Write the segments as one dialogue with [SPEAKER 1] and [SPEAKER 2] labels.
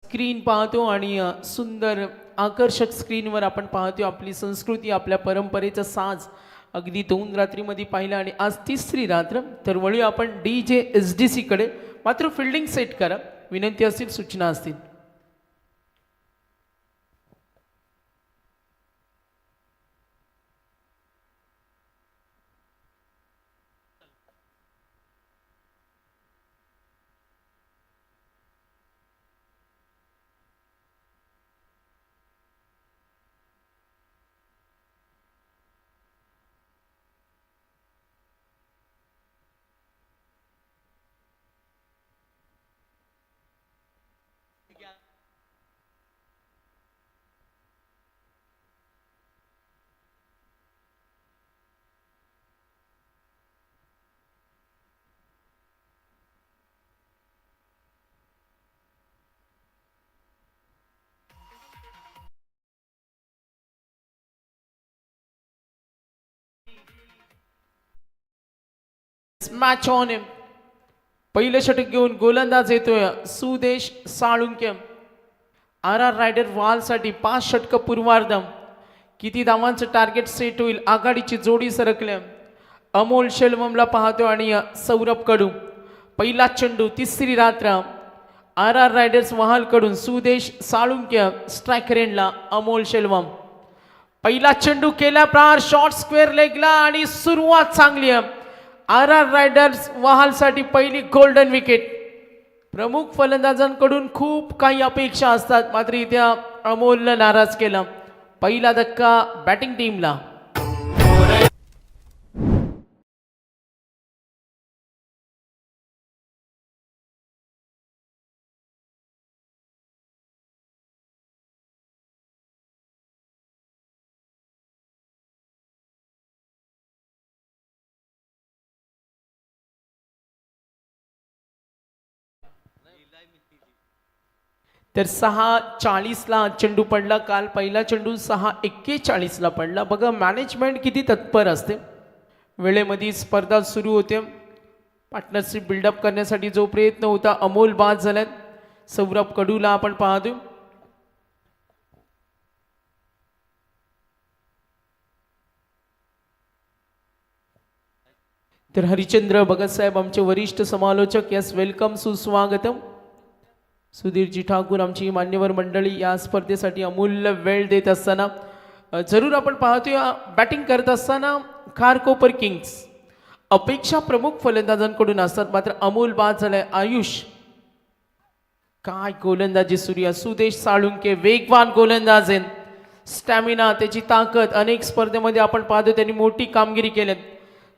[SPEAKER 1] Screen पाहतो आणि सुंदर आकर्षक स्क्रीनवर आपण पाहतो आपली संस्कृती आपल्या परंपरेचा साज अगदी 2 रात्रीमध्ये पाहिलं आणि आज तिसरी रात्र. तर वळूया आपण DJ SDC कडे. मात्र फिल्डिंग सेट करा. विनंती असतील, सूचना असतील. Match on. पहिलं षटक घेऊन गोलंदाज येतोय सुदेश साळुंके. RR रायडर वालसाठी 5 षटक पूर्वार्ध. किती धावांचं टार्गेट सेट होईल? आघाडीची जोडी सरकल्या. अमोल शेलवमला पाहतो आणि सौरभ कडू. पहिला चेंडू, तिसरी रात्र. RR रायडर्स वहालकडून सुदेश साळुंके. स्ट्रायकर एंडला अमोल शेलवम. पहिला चेंडू केला प्रहार, शॉर्ट स्क्वेअर लेगला आणि सुरुवात चांगली आहे. RR रायडर्स वहालसाठी पहिली गोल्डन विकेट. प्रमुख फलंदाजांकडून खूप काही अपेक्षा असतात, मात्र इथे अमोलनं नाराज केला. पहिला धक्का बॅटिंग टीमला. तर 6:40ला चेंडू पडला. काल पहिला चेंडू 6:41ला पडला. बघा मॅनेजमेंट किती तत्पर असते. वेळेमध्ये स्पर्धा सुरू होते. पार्टनरशिप बिल्डअप करण्यासाठी जो प्रयत्न होता अमोल बाद झाल्यात. सौरभ कडूला आपण पाहतो. तर हरिचंद्र भगत साहेब आमचे वरिष्ठ समालोचक, यस वेलकम, सुस्वागतम. सुधीरजी ठाकूर आमची मान्यवर मंडळी या स्पर्धेसाठी अमूल्य वेळ देत असताना जरूर आपण पाहतोय बॅटिंग करत असताना खारकोपर किंग्स अपेक्षा प्रमुख फलंदाजांकडून असतात, मात्र अमोल बाद झालाय. आयुष काय गोलंदाजी सूर्या. सुदेश साळुंके वेगवान गोलंदाज आहेत. स्टॅमिना, त्याची ताकद अनेक स्पर्धेमध्ये आपण पाहतो त्यांनी मोठी कामगिरी केली.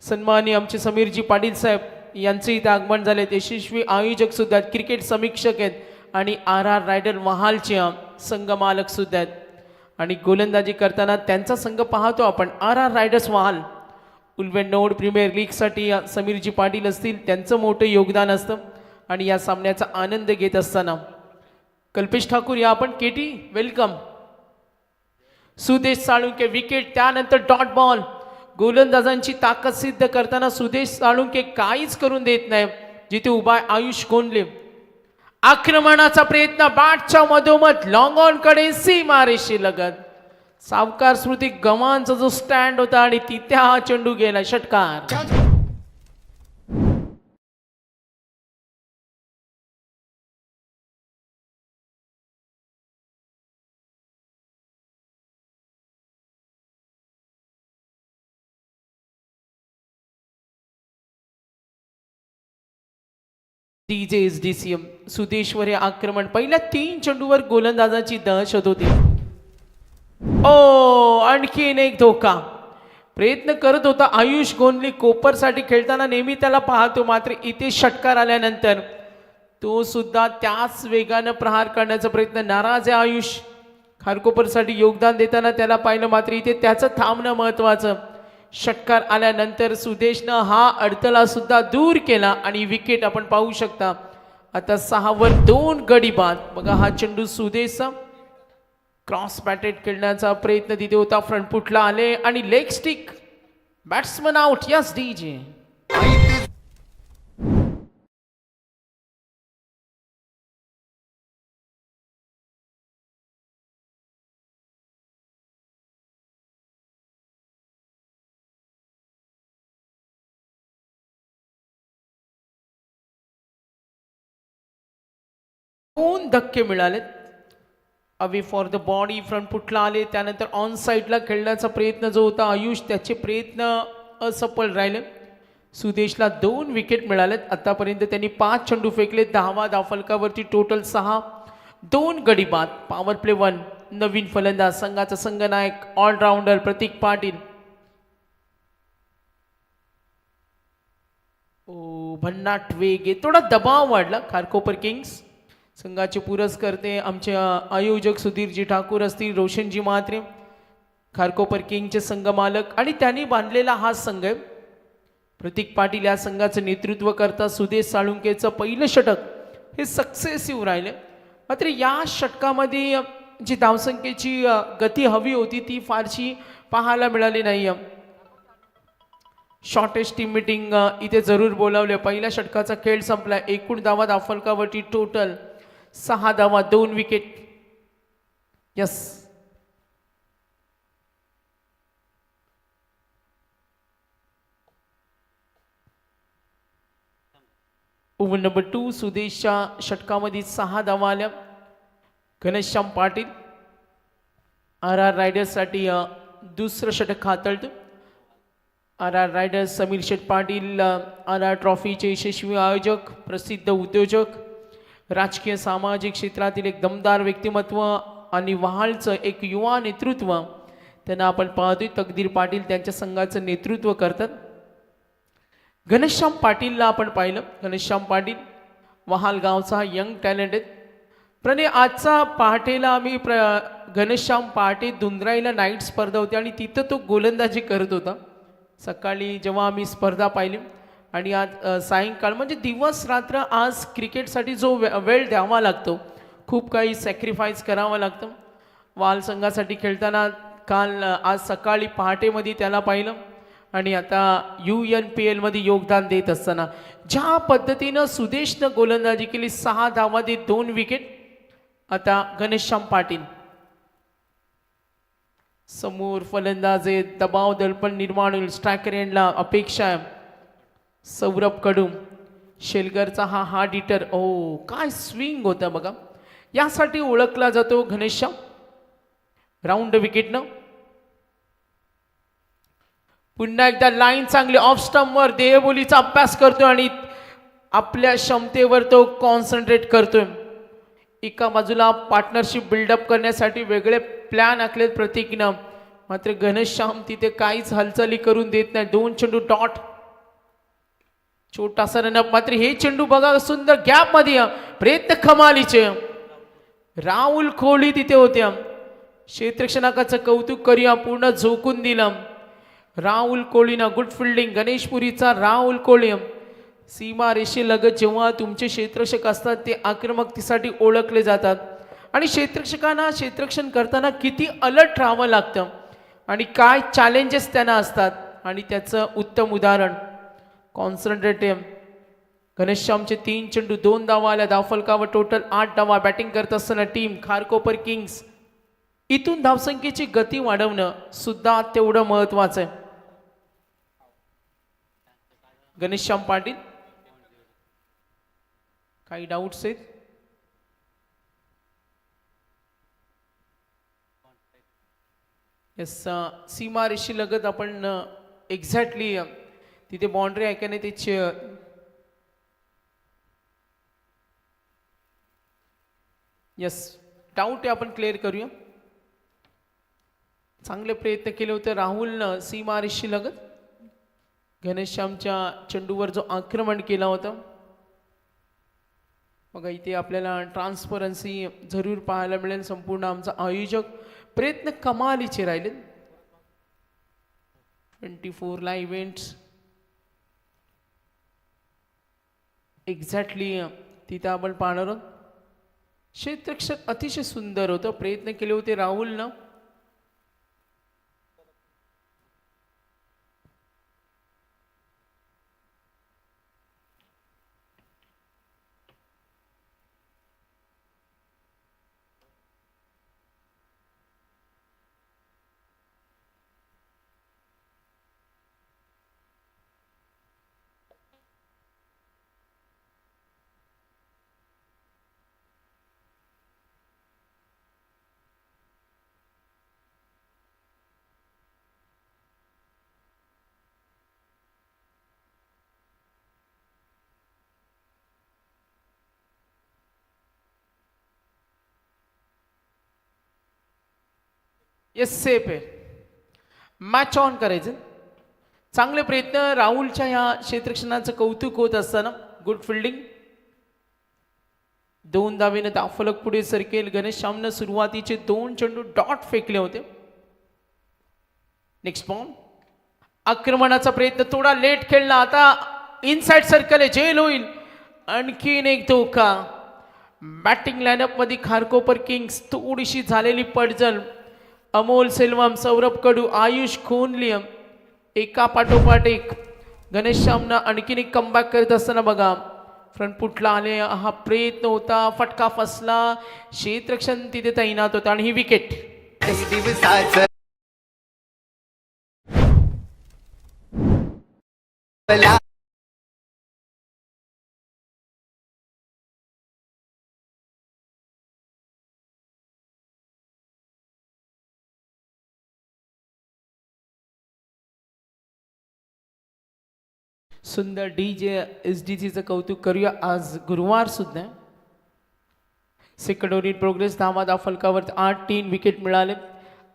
[SPEAKER 1] सन्माननीय आमचे समीरजी पाटील साहेब यांचे इथे आगमन झाले. यशस्वी आयोजक सुद्धा आहेत, क्रिकेट समीक्षक आहेत आणि RR रायडर वहालचे संघ मालक सुद्धा आहेत. आणि गोलंदाजी करताना त्यांचा संघ पाहतो आपण RR रायडर्स वहाल. उलवेनोड प्रीमियर लीगसाठी समीरजी पाटील असतील, त्यांचं मोठं योगदान असतं. आणि या सामन्याचा आनंद घेत असताना कल्पेश ठाकूर या आपण. KT welcome. Sudesh Salunke wicket, त्यानंतर डॉट बॉल. गोलंदाजांची ताकद सिद्ध करताना सुदेश साळुंके काहीच करून देत नाही. जिथे उभा आयुष गोंडले. आक्रमणाचा प्रयत्न बॅटच्या मधोमध लॉंग ऑन कडे सीमारेषी लगत. सावकार स्मृती गव्हाणचा जो स्टँड होता आणि तिथे हा चेंडू गेला. षटकार. DJSDC सुदेशवर हे आक्रमण. पहिल्या 3 चेंडूवर गोलंदाजाची दहशत होती. ओ आणखीन एक धोका. प्रयत्न करत होता आयुष गोंधली. कोपरसाठी खेळताना नेहमी त्याला पाहतो, मात्र इथे षटकार आल्यानंतर तो सुद्धा त्याच वेगानं प्रहार करण्याचा प्रयत्न. नाराज आहे आयुष. खारकोपरसाठी योगदान देताना त्याला पाहिलं, मात्र इथे त्याचं थांबणं महत्वाचं. षटकार आल्यानंतर सुदेशनं हा अडथळा सुद्धा दूर केला आणि विकेट आपण पाहू शकता. आता 6वर 2 गडी बाद. बघा हा चेंडू सुदेशचा क्रॉस बॅटेड खेळण्याचा प्रयत्न तिथे होता. फ्रंट फुटला आले आणि leg stick. Batsman out. Yes DJ. दोन धक्के मिळालेत. Away for the body front फुटला आले, त्यानंतर ऑन साईडला खेळण्याचा प्रयत्न जो होता आयुष, त्याचे प्रयत्न असफल राहिले. सुदेशला 2 विकेट मिळालेत. आतापर्यंत त्यांनी 5 चेंडू फेकले, 10 धावफलकावरती टोटल 6, 2 गडी बाद. Power play 1. नवीन फलंदाज संघाचा संघनायक ऑलराऊंडर प्रतीक पाटील. भन्नाट वेग आहे, थोडा दबाव वाढला. खारकोपर किंग्स संघाचे पुरस्कर्ते आमचे आयोजक सुधीरजी ठाकूर असतील, रोशनजी म्हात्रे, खारकोपर किंगचे संघ मालक, आणि त्यांनी बांधलेला हा संघ आहे. प्रतीक पाटील या संघाचं नेतृत्व करता. सुदेश साळुंकेचं पहिलं षटक हे सक्सेसिव्ह राहिले. मात्र या षटकामध्ये जी धावसंख्येची गती हवी होती ती फारशी पाहायला मिळाली नाही. शॉर्टेस्ट टीम मीटिंग इथे जरूर बोलावले. पहिल्या षटकाचा खेळ संपला. एकूण धावा धावफलकावरती टोटल 6 धावा, 2 विकेट. Yes, over number 2. सुदेशच्या षटकामध्ये 6 धावा आल्या. घनश्याम पाटील RR रायडर्ससाठी दुसरं षटक हाताळतो. RR riders Sameer Sheth Patil RR ट्रॉफीचे यशस्वी आयोजक, प्रसिद्ध उद्योजक, राजकीय सामाजिक क्षेत्रातील एक दमदार व्यक्तिमत्व आणि वहालचं एक युवा नेतृत्व त्यांना आपण पाहतोय. तकदीर पाटील त्यांच्या संघाचं नेतृत्व करतात. घनश्याम पाटीलला आपण पाहिलं. घनश्याम पाटील वहाल गावचा हा यंग टॅलेंट आहे. प्रणय आजचा पहाटेला आम्ही घनश्याम पहाटे दुंद्राईला नाईट स्पर्धा होती आणि तिथं तो गोलंदाजी करत होता. सकाळी जेव्हा आम्ही स्पर्धा पाहिली आणि आज सायंकाळ म्हणजे दिवस रात्र आज क्रिकेटसाठी जो वेळ द्यावा लागतो, खूप काही सॅक्रिफाईस करावं लागतं. वाल संघासाठी खेळताना काल आज सकाळी पहाटेमध्ये त्याला पाहिलं आणि आता UNPL मध्ये योगदान देत असताना ज्या पद्धतीनं सुदेशनं गोलंदाजी केली, 6 धावांमध्ये 2 विकेट. आता घनश्याम पाटील समोर फलंदाज आहे, दबाव दडपण निर्माण होईल. स्ट्रायकर एंडला अपेक्षा आहे सौरभ कडू. शेलगरचा हा हार्ड हिटर. काय स्विंग होता बघा. यासाठी ओळखला जातो घनश्याम. राऊंड विकेटनं पुन्हा एकदा लाईन चांगली ऑफ स्टंपवर देहबोलीचा अभ्यास करतोय आणि आपल्या क्षमतेवर तो कॉन्सन्ट्रेट करतोय. एका बाजूला पार्टनरशिप बिल्डअप करण्यासाठी वेगळे प्लॅन आखलेत प्रतीकनं, मात्र घनश्याम तिथे काहीच हालचाली करून देत नाही. 2 चेंडू डॉट, छोटासा रनअप. मात्र हे चेंडू बघा सुंदर गॅप मध्ये प्रयत्न कमालीचे. राहुल कोहली तिथे होत्या. क्षेत्ररक्षकाचं कौतुक करूया, पूर्ण झोकून दिलं राहुल कोहलीनं. गुड फिल्डिंग गणेशपुरीचा राहुल कोहली. सीमा रेषेलगत जेव्हा तुमचे क्षेत्ररक्षक असतात ते आक्रमकतेसाठी ओळखले जातात आणि क्षेत्ररक्षकांना क्षेत्ररक्षण करताना किती अलर्ट राहावं लागतं आणि काय चॅलेंजेस त्यांना असतात आणि त्याचं उत्तम उदाहरण कॉन्सन्ट्रेटिव्ह. घनश्यामचे 3 चेंडू 2 धावा आल्या. धावफलकावर टोटल 8 धावा. बॅटिंग करत असताना टीम खारकोपर किंग्स इथून धावसंख्येची गती वाढवणं सुद्धा तेवढं महत्वाचं आहे. घनश्याम पाटील काही डाऊट्स आहेत? यस, सीमा रेषी लगत आपण एक्झॅक्टली तिथे बाउंड्री आहे का नाही त्याची यस डाऊट आहे, आपण क्लिअर करूया. चांगले प्रयत्न केले होते राहुलनं सीमा रेषी लगत घनश्यामच्या चेंडूवर जो आक्रमण केला होता. बघा इथे आपल्याला ट्रान्सपरन्सी जरूर पाहायला मिळेल. संपूर्ण आमचा आयोजक प्रयत्न कमालीचे राहिले. 24 ला इव्हेंट्स एक्झॅक्टली तिथं आपण पाहणार आहोत. क्षेत्ररक्षक अतिशय सुंदर होतं, प्रयत्न केले होते राहुलनं. येस सेफ आहे. मॅच ऑन करायचं. चांगले प्रयत्न राहुलच्या ह्या क्षेत्ररक्षणाचं कौतुक होत असताना गुड फिल्डिंग. 2 धावेनं धावफलक पुढे सरकेल. घनश्यामनं सुरुवातीचे 2 चेंडू डॉट फेकले होते. Next ball. आक्रमणाचा प्रयत्न थोडा लेट खेळला. आता इनसाइड सर्कल आहे, झेल होईल. आणखीन एक धोका. बॅटिंग लाईनअप मध्ये खारकोपर किंग्स थोडीशी झालेली पडझड. अमोल सेल्वम, सौरभ कडू, आयुष खोनली एका पाठोपाठ एक. घनश्यामनं आणखीन एक कमबॅक करत असताना बघा फ्रंट फुटला आले. हा प्रयत्न होता, फटका फसला. क्षेत्ररक्षण तिथे तैनात होता आणि ही विकेट. सुंदर डीजे SDGचं कौतुक करूया. आज गुरुवार सुद्धा. Second over in progress. धावा फलकावर 8-3 विकेट मिळाले.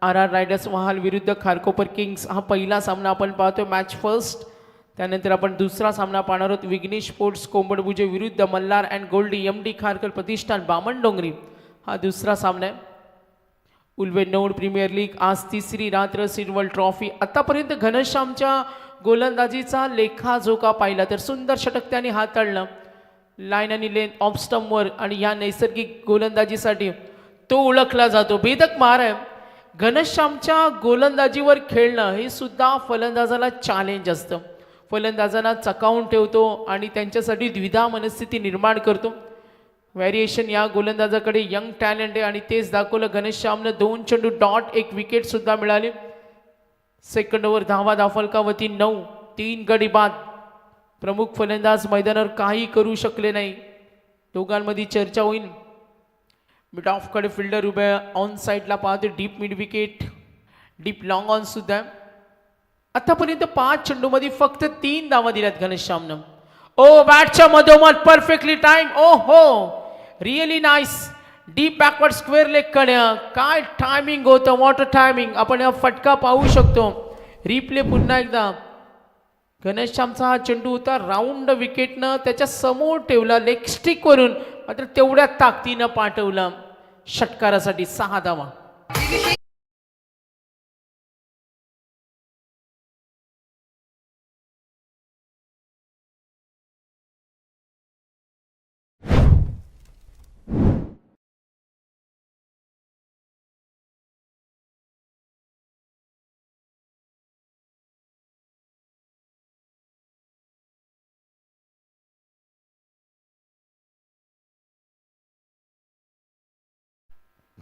[SPEAKER 1] RR रायडर्स वहाल विरुद्ध खारकोपर किंग्स हा पहिला सामना आपण पाहतोय मॅच फर्स्ट. त्यानंतर आपण दुसरा सामना पाहणार आहोत विघ्नेश स्पोर्ट्स कोंबडभुजे विरुद्ध Malhar and Goldie MD Kharkar Pratishthan Bamandongri. हा दुसरा सामना आहे. उल्वेनोड प्रीमियर लीग आज तिसरी रात्र सिल्वर ट्रॉफी. आतापर्यंत घनश्यामच्या गोलंदाजीचा लेखाजोखा पाहिला तर सुंदर षटक त्याने हाताळलं. लाईन आणि लेन ऑफ स्टंपवर आणि या नैसर्गिक गोलंदाजीसाठी तो ओळखला जातो. भेदक मार आहे. घनश्यामच्या गोलंदाजीवर खेळणं हे सुद्धा फलंदाजाला चॅलेंज असतं. फलंदाजांना चकावून ठेवतो आणि त्यांच्यासाठी द्विधा मनस्थिती निर्माण करतो. व्हेरिएशन या गोलंदाजाकडे यंग टॅलेंट आहे आणि तेच दाखवलं. घनश्यामनं 2 चेंडू डॉट 1 विकेट सुद्धा मिळाली. सेकंड ओव्हर धावा दाफलकावरती 9, 3 गडी बाद. प्रमुख फलंदाज मैदानावर काही करू शकले नाही. दोघांमध्ये चर्चा होईल. मिड ऑफकडे फिल्डर उभ्या ऑन साईडला पाहते. Deep mid wicket, deep long on सुद्धा. आतापर्यंत 5 चेंडूमध्ये फक्त 3 धावा दिल्यात घनश्यामनं. ओ बॅटच्या मधोमध परफेक्टली टाइम. ओ हो really nice. Deep backward square leg कडे काय टायमिंग होतं. What a timing. आपण हा फटका पाहू शकतो. रिप्ले पुन्हा एकदा. घनश्यामचा हा चेंडू होता राऊंड विकेटनं त्याच्या समोर ठेवला लेग स्टिक वरून, मात्र तेवढ्या ताकदीनं पाठवला षटकारासाठी 6 धावा.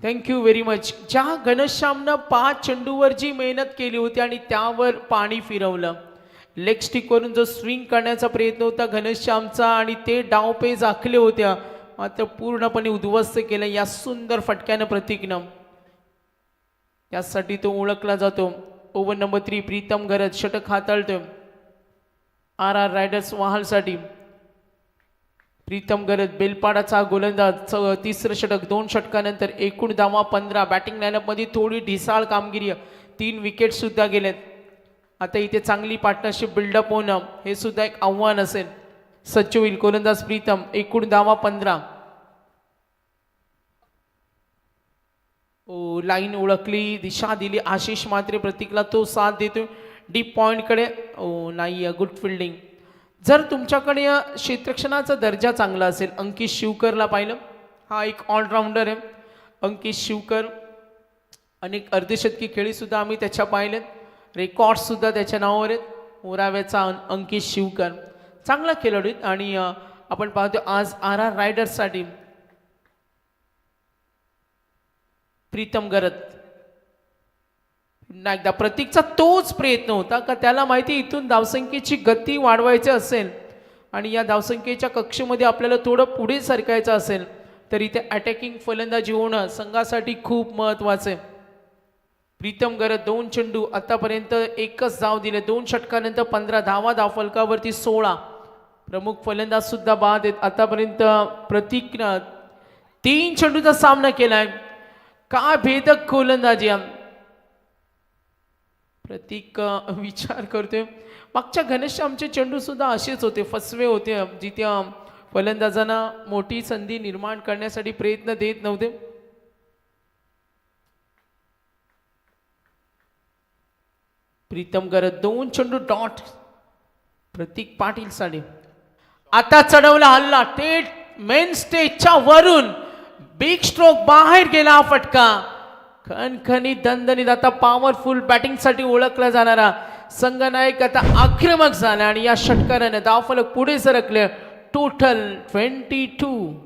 [SPEAKER 1] Thank you very much. ज्या घनश्यामनं 5 चेंडूवर जी मेहनत केली होती आणि त्यावर पाणी फिरवलं. लेग स्टिकवरून जो स्विंग करण्याचा प्रयत्न होता घनश्यामचा आणि ते डावपेच आखले होत्या, मात्र पूर्णपणे उद्ध्वस्त केलं या सुंदर फटक्यानं प्रतीकनं. त्यासाठी तो ओळखला जातो. ओव्हर नंबर 3 प्रीतम गरज षटक हाताळतोय RR रायडर्स वहालसाठी. प्रीतम गरज बेलपाडाचा गोलंदाज. तिसरं षटक. 2 षटकानंतर एकूण धावा 15. बॅटिंग लाईनअप मध्ये थोडी ढिसाळ कामगिरी. 3 विकेट सुद्धा गेलेत. आता इथे चांगली पार्टनरशिप बिल्डअप होणं हे सुद्धा एक आव्हान असेल. सज्ज होईल गोलंदाज प्रीतम. एकूण धावा 15. ओ लाईन ओळखली, दिशा दिली आशिष मात्रे. प्रतीकला तो साथ देतोय डीप पॉइंट कडे. ओ नाही, गुड फिल्डिंग. जर तुमच्याकडे क्षेत्ररक्षणाचा दर्जा चांगला असेल, अंकित शिवकरला पाहिलं, हा एक ऑलराऊंडर आहे. अंकित शिवकर अनेक अर्धशतकी खेळी सुद्धा आम्ही त्याच्या पाहिलेत. रेकॉर्ड सुद्धा त्याच्या नावावर आहेत. ओराव्याचा अंकित शिवकर चांगला खेळाडू आहेत. आणि आपण पाहतो आज RR रायडर्ससाठी प्रीतम गरज. पुन्हा एकदा प्रतीकचा तोच प्रयत्न होता का त्याला माहिती इथून धावसंख्येची गती वाढवायची असेल आणि या धावसंख्येच्या कक्षेमध्ये आपल्याला थोडं पुढे सरकायचं असेल तर इथे अटॅकिंग फलंदाजी होणं संघासाठी खूप महत्त्वाचं आहे. प्रीतम गरज 2 चेंडू आतापर्यंत एकच धाव दिले. 2 षटकानंतर 15 धावा. धावफलकावरती 16. प्रमुख फलंदाज सुद्धा बाद आहेत. आतापर्यंत प्रतीकनं 3 चेंडूचा सामना केलाय. काय भेदक गोलंदाजी. प्रतीक विचार करतोय. मागच्या घनश्यामचे चेंडू सुद्धा असेच होते, फसवे होते, जिथे फलंदाजांना मोठी संधी निर्माण करण्यासाठी प्रयत्न देत नव्हते. प्रीतम गरज 2 चेंडू डॉट. प्रतीक पाटील साठी आता चढवला हल्ला थेट मेन स्टेजच्या वरून. बिग स्ट्रोक बाहेर गेला हा फटका. खणखणीत दणदणीत आता पॉवरफुल बॅटिंग साठी ओळखला जाणारा संघनायक आता आक्रमक झाला आणि या षटकाराने धावफलक पुढे सरकले. टोटल 22.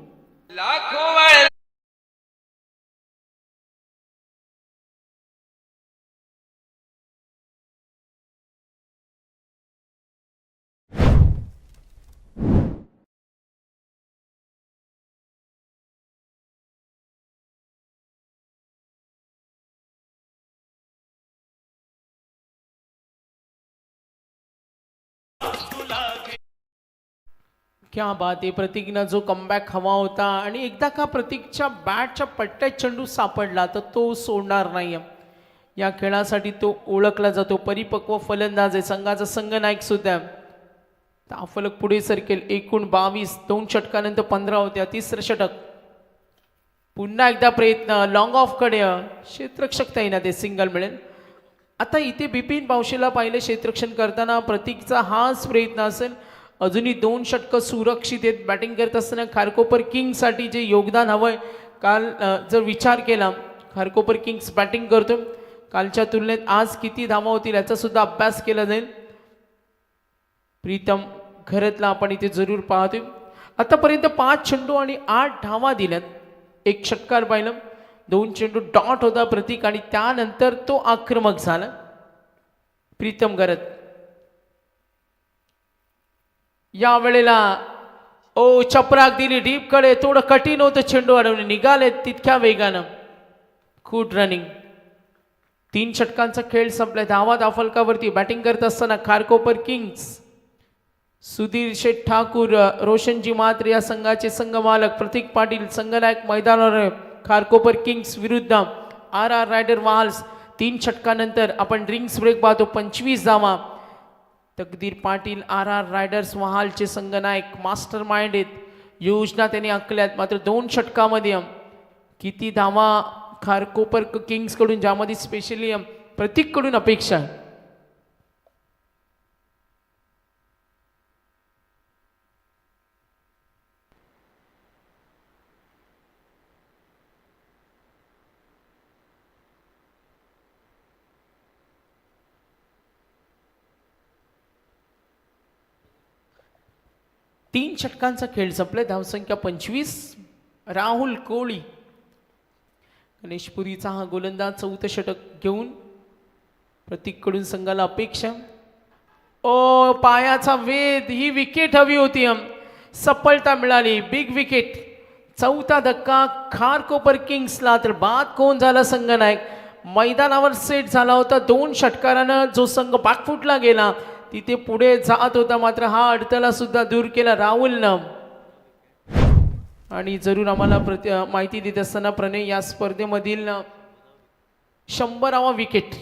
[SPEAKER 1] क्या बात आहे. प्रतीकनं जो कमबॅक हवा होता आणि एकदा का प्रतीकच्या बॅटच्या पट्ट्यात चेंडू सापडला तर तो सोडणार नाही. या खेळासाठी तो ओळखला जातो. परिपक्व फलंदाज आहे, संघाचा संघनायक सुद्धा. धावफलक पुढे सरकेल. एकूण 22. 2 षटकानंतर 15 होत्या. तिसरं षटक. पुन्हा एकदा प्रयत्न लॉंग ऑफ कडे. क्षेत्ररक्षक येईना ते सिंगल मिळेल. आता इथे बिपिन पावशेला पाहिलं क्षेत्ररक्षण करताना प्रतीकचा हाच प्रयत्न असेल. अजूनही 2 षटकं सुरक्षित आहेत. बॅटिंग करत असताना खारकोपर किंग्ससाठी जे योगदान हवंय, काल जर विचार केला खारकोपर किंग्स बॅटिंग करतो, कालच्या तुलनेत आज किती धावा होतील याचा सुद्धा अभ्यास केला जाईल. प्रीतम घरतला आपण इथे जरूर पाहतोय. आतापर्यंत 5 चेंडू आणि 8 धावा दिल्यात. 1 षटकार पाहिलं. 2 चेंडू डॉट होता प्रतीक आणि त्यानंतर तो आक्रमक झाला. प्रीतम घरत या वेळेला चपराक दिली डीप कडे. थोडं कठीण होतं चेंडू अडवणे. निघाले तितक्या वेगानं. खूप रनिंग. 3 षटकांचा खेळ संपला. धावा धावफलकावरती बॅटिंग करत असताना खारकोपर किंग्स सुधीर शेठ ठाकूर, रोशनजी मात्रे या संघाचे संघमालक, प्रतीक पाटील संघनायक मैदानावर. खारकोपर किंग्स विरुद्ध आर आर रायडर वाल्स. 3 षटकानंतर आपण ड्रिंक्स ब्रेक पाहतो. 25 धावा. Takdir Patil R R riders वहालचे संघनायक, मास्टर माइंड आहेत. योजना त्यांनी आखल्यात. मात्र 2 षटकामध्ये किती धावा खारकोपर किंग्स कडून, ज्यामध्ये स्पेशली प्रतीक कडून अपेक्षा आहे. तीन षटकांचा खेळ संपलाय. धावसंख्या 25. राहुल कोळी गणेशपुरीचा हा गोलंदाज 4थं षटक घेऊन. प्रतीककडून संघाला अपेक्षा. पायाचा वेध. ही विकेट हवी होती. सफलता मिळाली. Big wicket. 4था धक्का खारकोपर किंग्सला. तर बाद कोण झाला संघनायक. मैदानावर सेट झाला होता. 2 षटकारानं जो संघ बॅकफुटला गेला तिथे पुढे जात होता. मात्र हा अडथळा सुद्धा दूर केला राहुलनं. आणि जरूर आम्हाला माहिती देत असताना प्रणय या स्पर्धेमधील 100वा विकेट.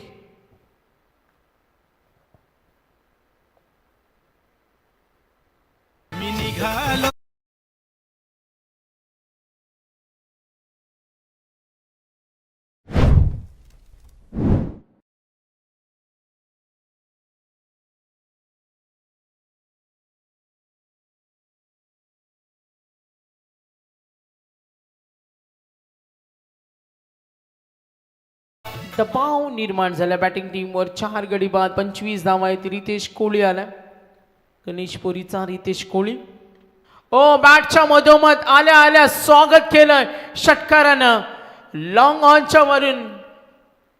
[SPEAKER 1] दबाव निर्माण झाला बॅटिंग टीमवर. 4 गडी बाद. 25 धावा आहेत. रितेश कोळी आला. गणेशपुरीचा रितेश कोळी. बॅटच्या मधोमध आल्या आल्या स्वागत केलं षटकारानं. लॉंग ऑनच्या वरून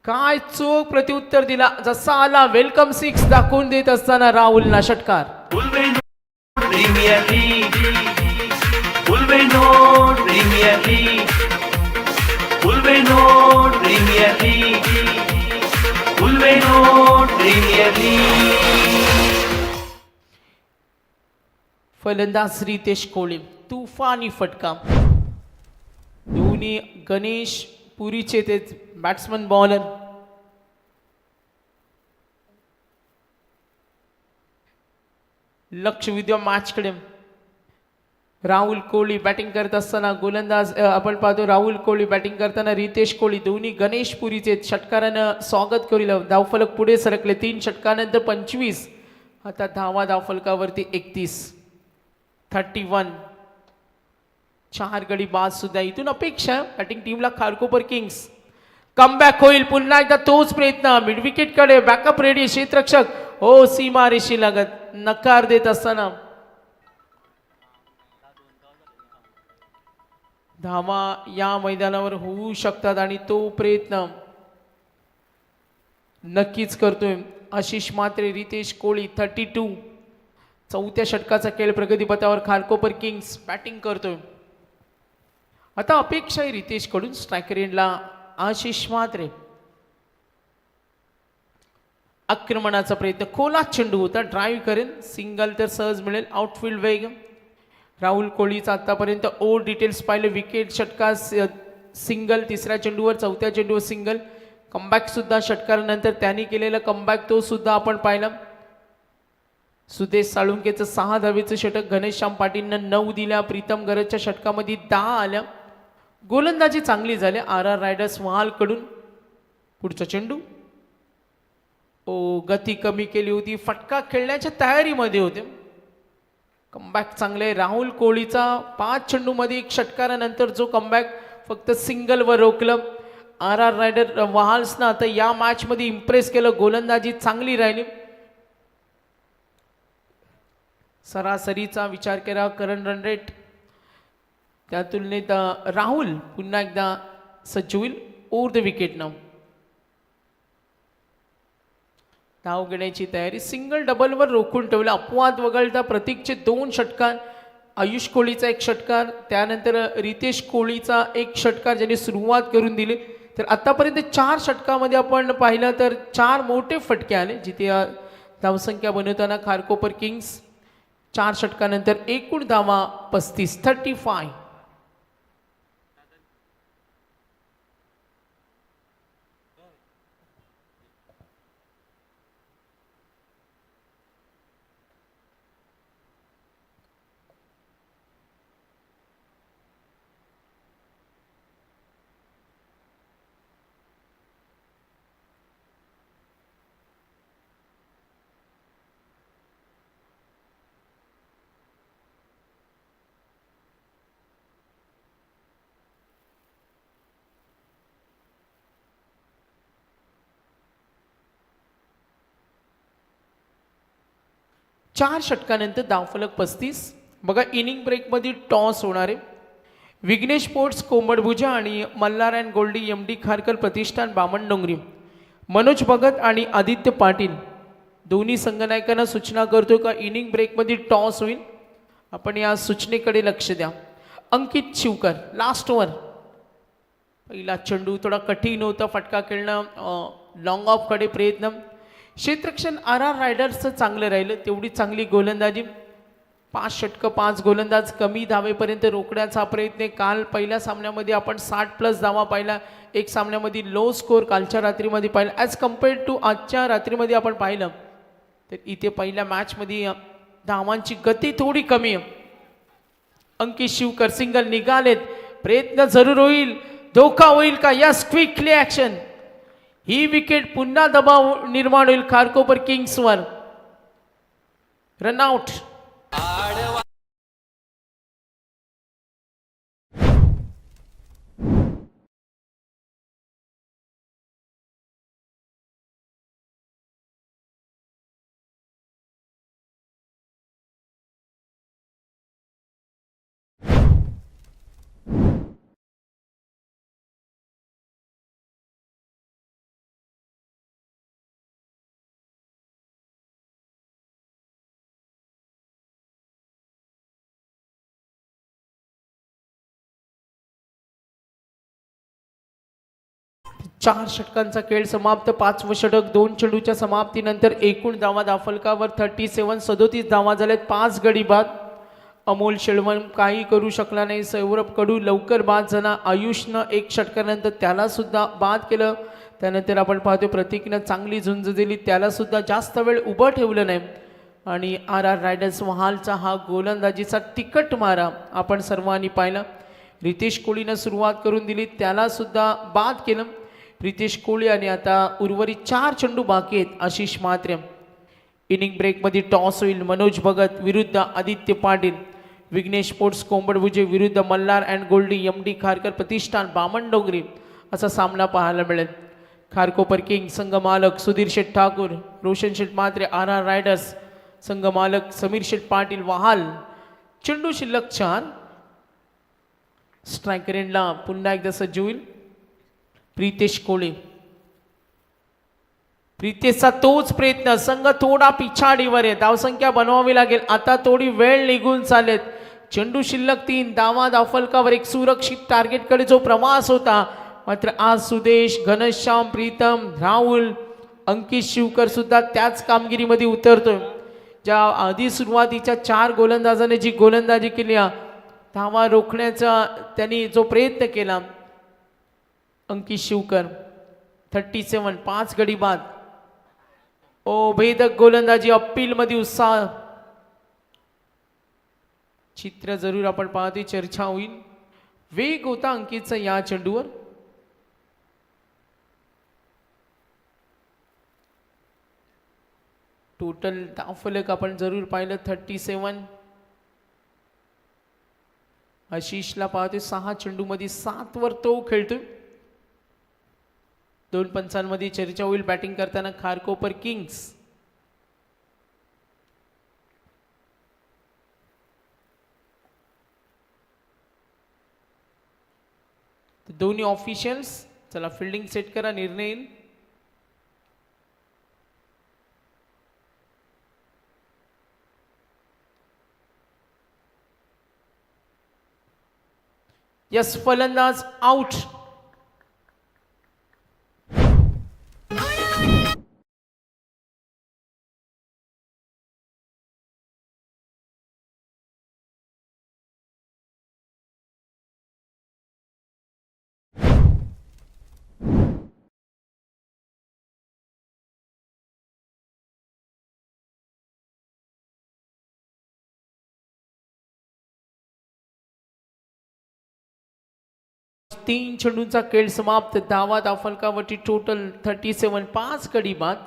[SPEAKER 1] काय चोख प्रत्युत्तर दिला. जसा आला वेलकम 6 दाखवून देत असताना राहुलला षटकार. फलंदाज रितेश कोळी. तुफानी फटका. दोन्ही गणेश पुरीचे ते बॅट्समन बॉलर. लक्ष विद्या मॅचकडे. राहुल कोहली बॅटिंग करत असताना गोलंदाज आपण पाहतो राहुल कोहली बॅटिंग करताना रितेश कोहली दोन्ही गणेश पुरीचे षटकारानं स्वागत करू. धावफलक पुढे सरकले. 3 षटकानंतर 25. आता धावफलकावरती 31. 31. 4 गडी बाद सुद्धा. इथून अपेक्षा बॅटिंग टीमला खारकोपर किंग्स कमबॅक होईल. पुन्हा एकदा तोच प्रयत्न मिड विकेट कडे बॅकअप रेडी. क्षेत्ररक्षक ओ सीमारेषी लागत नकार देत असताना धावा या मैदानावर होऊ शकतात आणि तो प्रयत्न नक्कीच करतोय आशिष म्हात्रे. रितेश कोहली 32. 4थ्या षटकाचा खेळ प्रगतीपथावर. खारकोपर किंग्स बॅटिंग करतोय. आता अपेक्षा आहे रितेश कडून स्ट्रायकर एंडला आशिष म्हात्रे. आक्रमणाचा प्रयत्न. खोला चेंडू होता. ड्राईव्ह करेल. सिंगल तर सहज मिळेल. आउटफील्ड वेग. राहुल कोहलीचा आतापर्यंत ओ डिटेल्स पाहिले. विकेट षटकार सिंगल. 3ऱ्या चेंडूवर 4थ्या चेंडूवर सिंगल. कमबॅक सुद्धा षटकारानंतर त्यांनी केलेला कमबॅक तो सुद्धा आपण पाहिला. सुदेश साळुंकेचं 6 धावेचं षटक. घनश्याम पाटीलनं 9 दिल्या. प्रीतम गरजच्या षटकामध्ये 10 आल्या. गोलंदाजी चांगली झाली आर रायडर्स वहाल कडून. पुढचा चेंडू गती कमी केली होती. फटका खेळण्याच्या तयारीमध्ये होते. कमबॅक चांगले. राहुल कोहलीचा 5 चेंडूमध्ये 1 षटकारानंतर जो कमबॅक फक्त सिंगलवर रोखलं. आर रायडर वहाल्सनं आता या मॅच मध्ये इम्प्रेस केलं. गोलंदाजी चांगली राहिली. सरासरीचा विचार करा करंट रन रेट त्या तुलनेत राहुल पुन्हा एकदा सज्ज होईल ओव्हर द विकेट नाव. धाव घेण्याची तयारी. सिंगल डबलवर रोखून ठेवलं. अपवाद वगळता प्रतीकचे 2 षटकार. आयुष कोहलीचा 1 षटकार. त्यानंतर रितेश कोहलीचा 1 षटकार ज्यांनी सुरुवात करून दिली. तर आतापर्यंत 4 षटकामध्ये आपण पाहिलं तर 4 मोठे फटके आले जिथे धावसंख्या बनवताना खारकोपर किंग्स 4 षटकानंतर एकूण धावा 35. 35. चार षटकानंतर धावफलक 35. बघा इनिंग ब्रेकमध्ये टॉस होणार आहे. विघ्नेश स्पोर्ट्स कोंबडभुजा आणि Malhar and Goldie M D Kharkar Pratishthan Bamandongri. Manoj Bhagat आणि आदित्य पाटील दोन्ही संघनायकांना सूचना करतो का इनिंग ब्रेकमध्ये टॉस होईल. आपण या सूचनेकडे लक्ष द्या. अंकित शिवकर लास्ट ओव्हर. पहिला चेंडू थोडा कठीण होता. फटका खेळणं. लॉंग ऑफ कडे प्रयत्न. क्षेत्ररक्षण आर रायडर्सचं चांगलं राहिलं. तेवढी चांगली गोलंदाजी. 5 षटकं 5 गोलंदाज कमी धावेपर्यंत रोखण्याचा प्रयत्न. काल पहिल्या सामन्यामध्ये आपण 60+ धावा पाहिला. एक सामन्यामध्ये लो स्कोर कालच्या रात्रीमध्ये पाहिला. ॲज कम्पेअर्ड टू आजच्या रात्रीमध्ये आपण पाहिलं तर इथे पहिल्या मॅचमध्ये धावांची गती थोडी कमी आहे. अंकित शिवकर सिंगल निघालेत. प्रयत्न जरूर होईल. धोका होईल का. Yes quickly action. ही विकेट पुन्हा दबाव निर्माण होईल खारकोपर किंग्सवर. रनआउट. 4 षटकांचा खेळ समाप्त. 5वं षटक 2 चेंडूच्या समाप्तीनंतर एकूण धावा धावफलकावर 37. 37 धावा झाल्यात. 5 गडी बाद. अमोल शेळवण काही करू शकला नाही. सौरभ कडू लवकर बाद झाला. आयुषनं 1 षटकानंतर त्याला सुद्धा बाद केलं. त्यानंतर आपण पाहतो प्रतीकनं चांगली झुंज दिली. त्याला सुद्धा जास्त वेळ उभं ठेवलं नाही आणि आर आर रायडर्स वहालचा हा गोलंदाजीचा तिकट मारा आपण सर्वांनी पाहिला. रितेश कोहलीनं सुरुवात करून दिली, त्याला सुद्धा बाद केलं रितेश कोहली. आणि आता उर्वरित 4 चेंडू बाकी आहेत. आशिष म्हात्रे. इनिंग ब्रेकमध्ये टॉस होईल. मनोज भगत विरुद्ध आदित्य पाटील. विघ्नेश स्पोर्ट्स कोंबडभुजे विरुद्ध Malhar and Goldie MD. Kharkar Pratishthan Bamandongri असा सामना पाहायला मिळेल. खारकोपर किंग संघ मालक सुधीर शेठ ठाकूर, रोशन शेठ म्हात्रे आर आर रायडर्स, संघ मालक समीर शेठ पाटील वहाल. चेंडू शिल्लक 4. स्ट्रायकर एंडला पुन्हा एकदा सज्ज होईल प्रितेश कोहली. प्रितेशचा तोच प्रयत्न, संघ थोडा पिछाडीवर आहे, धावसंख्या बनवावी लागेल. आता थोडी वेळ निघून चालेत. चेंडू शिल्लक 3. धावा धावफलकावर एक सुरक्षित टार्गेटकडे जो प्रवास होता, मात्र आज सुदेश, घनश्याम, प्रीतम, राहुल, अंकित शिवकर सुद्धा त्याच कामगिरीमध्ये उतरतोय. ज्या आधी सुरुवातीच्या 4 गोलंदाजाने जी गोलंदाजी केली, धावा रोखण्याचा त्यांनी जो प्रयत्न केला, अंकित शिवकर 37 5 गडी बाद. ओ भेदक गोलंदाजी, अपील मध्ये उत्साह. चित्र जरूर आपण पाहतोय, चर्चा होईल. वेग होता अंकितचा या चेंडूवर. टोटल धावफलक आपण जरूर पाहिलं 37. आशिषला पाहतोय 6 चेंडूमध्ये 7 वर तो खेळतोय. 2 पंचांमध्ये चर्चा होईल. बॅटिंग करताना खारकोपर किंग्स. दोन्ही ऑफिशियल्स चला फिल्डिंग सेट करा, निर्णय येईल. यस, फलंदाज आउट. तीन चेंडूंचा खेळ समाप्त. धावा धावफलकावरती टोटल 37 5 गडी बाद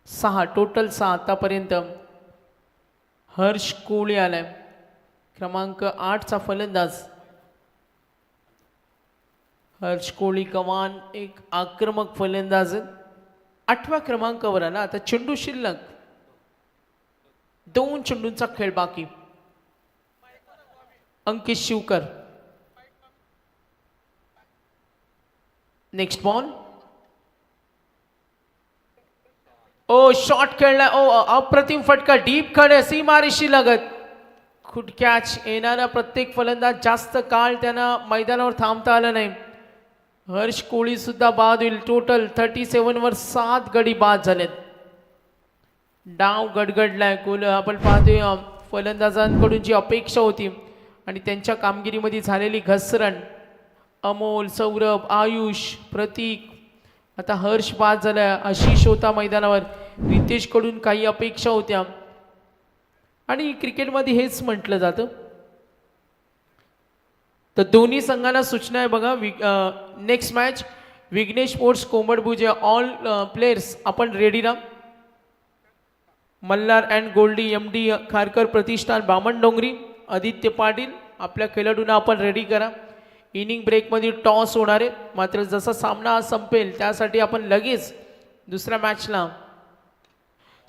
[SPEAKER 1] 6 टोटल 6 आतापर्यंत. हर्ष कोहली आलाय क्रमांक 8 चा फलंदाज. हर्ष कोहली कमान एक आक्रमक फलंदाज 8व्या क्रमांकावर आला. आता चेंडू शिल्लक 2 चेंडूंचा खेळ बाकी. अंकित शिवकर. Next ball. ओ शॉट खेळला. ओ अप्रतिम फटका, डीप खडे, सीमारेषी लगत. खुट कॅच. येणारा प्रत्येक फलंदाज जास्त काळ त्यांना मैदानावर थांबता आलं नाही. हर्ष कोहली सुद्धा बाद होईल. टोटल 37 वर 7 गडी बाद झालेत. डाव गडगडलाय. आपण पाहतोय फलंदाजांकडून जी अपेक्षा होती आणि त्यांच्या कामगिरीमध्ये झालेली घसरण. अमोल, सौरभ, आयुष, प्रतीक, आता हर्ष बाद झाला. आशिष होता मैदानावर. रितेश कडून काही अपेक्षा होत्या आणि क्रिकेटमध्ये हेच म्हटलं जातं. तर दोन्ही संघांना सूचना आहे बघा. नेक्स्ट मॅच विघ्नेश स्पोर्ट्स कोंबडभुजे. ऑल प्लेयर्स आपण रेडी ना. Malhar and Goldie MD. Kharkar Pratishthan Bamandongri. Aditya Patil आपल्या खेळाडूंना आपण रेडी करा. इनिंग ब्रेकमध्ये टॉस होणार आहे, मात्र जसा सामना संपेल त्यासाठी आपण लगेच दुसऱ्या मॅचला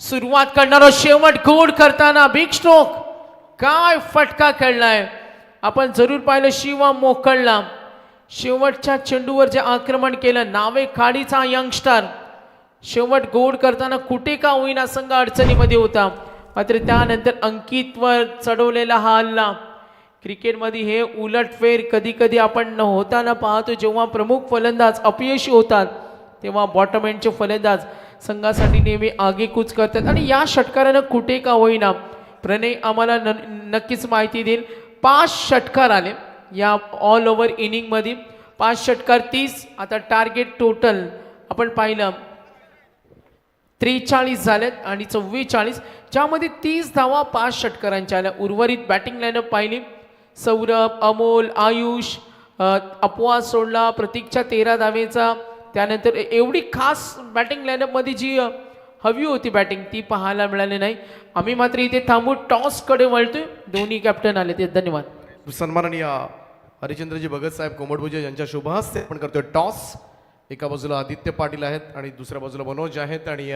[SPEAKER 1] सुरुवात करणार. शेवट गोड करताना बिग स्ट्रोक. काय फटका खेळलाय आपण जरूर पाहिलं. शिवम मोकळला. शेवटच्या चेंडूवर जे आक्रमण केलं, नावे खाडीचा यंगस्टर. शेवट गोड करताना कुठे का होईना संघ अडचणीमध्ये होता, मात्र त्यानंतर अंकितवर चढवलेला हा हल्ला. क्रिकेटमध्ये हे उलटफेर कधी कधी आपण होताना पाहतो. जेव्हा प्रमुख फलंदाज अपयशी होतात तेव्हा बॉटम एंडचे फलंदाज संघासाठी नेहमी आगेकूच करतात. आणि या षटकारानं कुठे का होईना प्रणय आम्हाला नक्कीच माहिती देईल. 5 षटकार आले या ऑल ओव्हर इनिंगमध्ये. 5 षटकार 30. आता टार्गेट टोटल आपण पाहिलं 43 झालेत आणि 44, ज्यामध्ये 30 धावा 5 षटकारांच्या आल्या. उर्वरित बॅटिंग लाईनअप पाहिली, सौरभ, अमोल, आयुष, अपवाद सोडला, प्रतीकच्या 13 धावेचा. त्यानंतर एवढी खास बॅटिंग लाईनअपमध्ये जी हवी होती बॅटिंग ती पाहायला मिळाली नाही. आम्ही मात्र इथे थांबू, टॉसकडे वळतोय. दोन्ही कॅप्टन आले ते, धन्यवाद.
[SPEAKER 2] सन्माननीय हरिचंद्रजी भगत साहेब कोमटभुजे यांच्या शुभ हस्ते आपण करतोय टॉस. एका बाजूला आदित्य पाटील आहेत आणि दुसऱ्या बाजूला मनोज आहेत आणि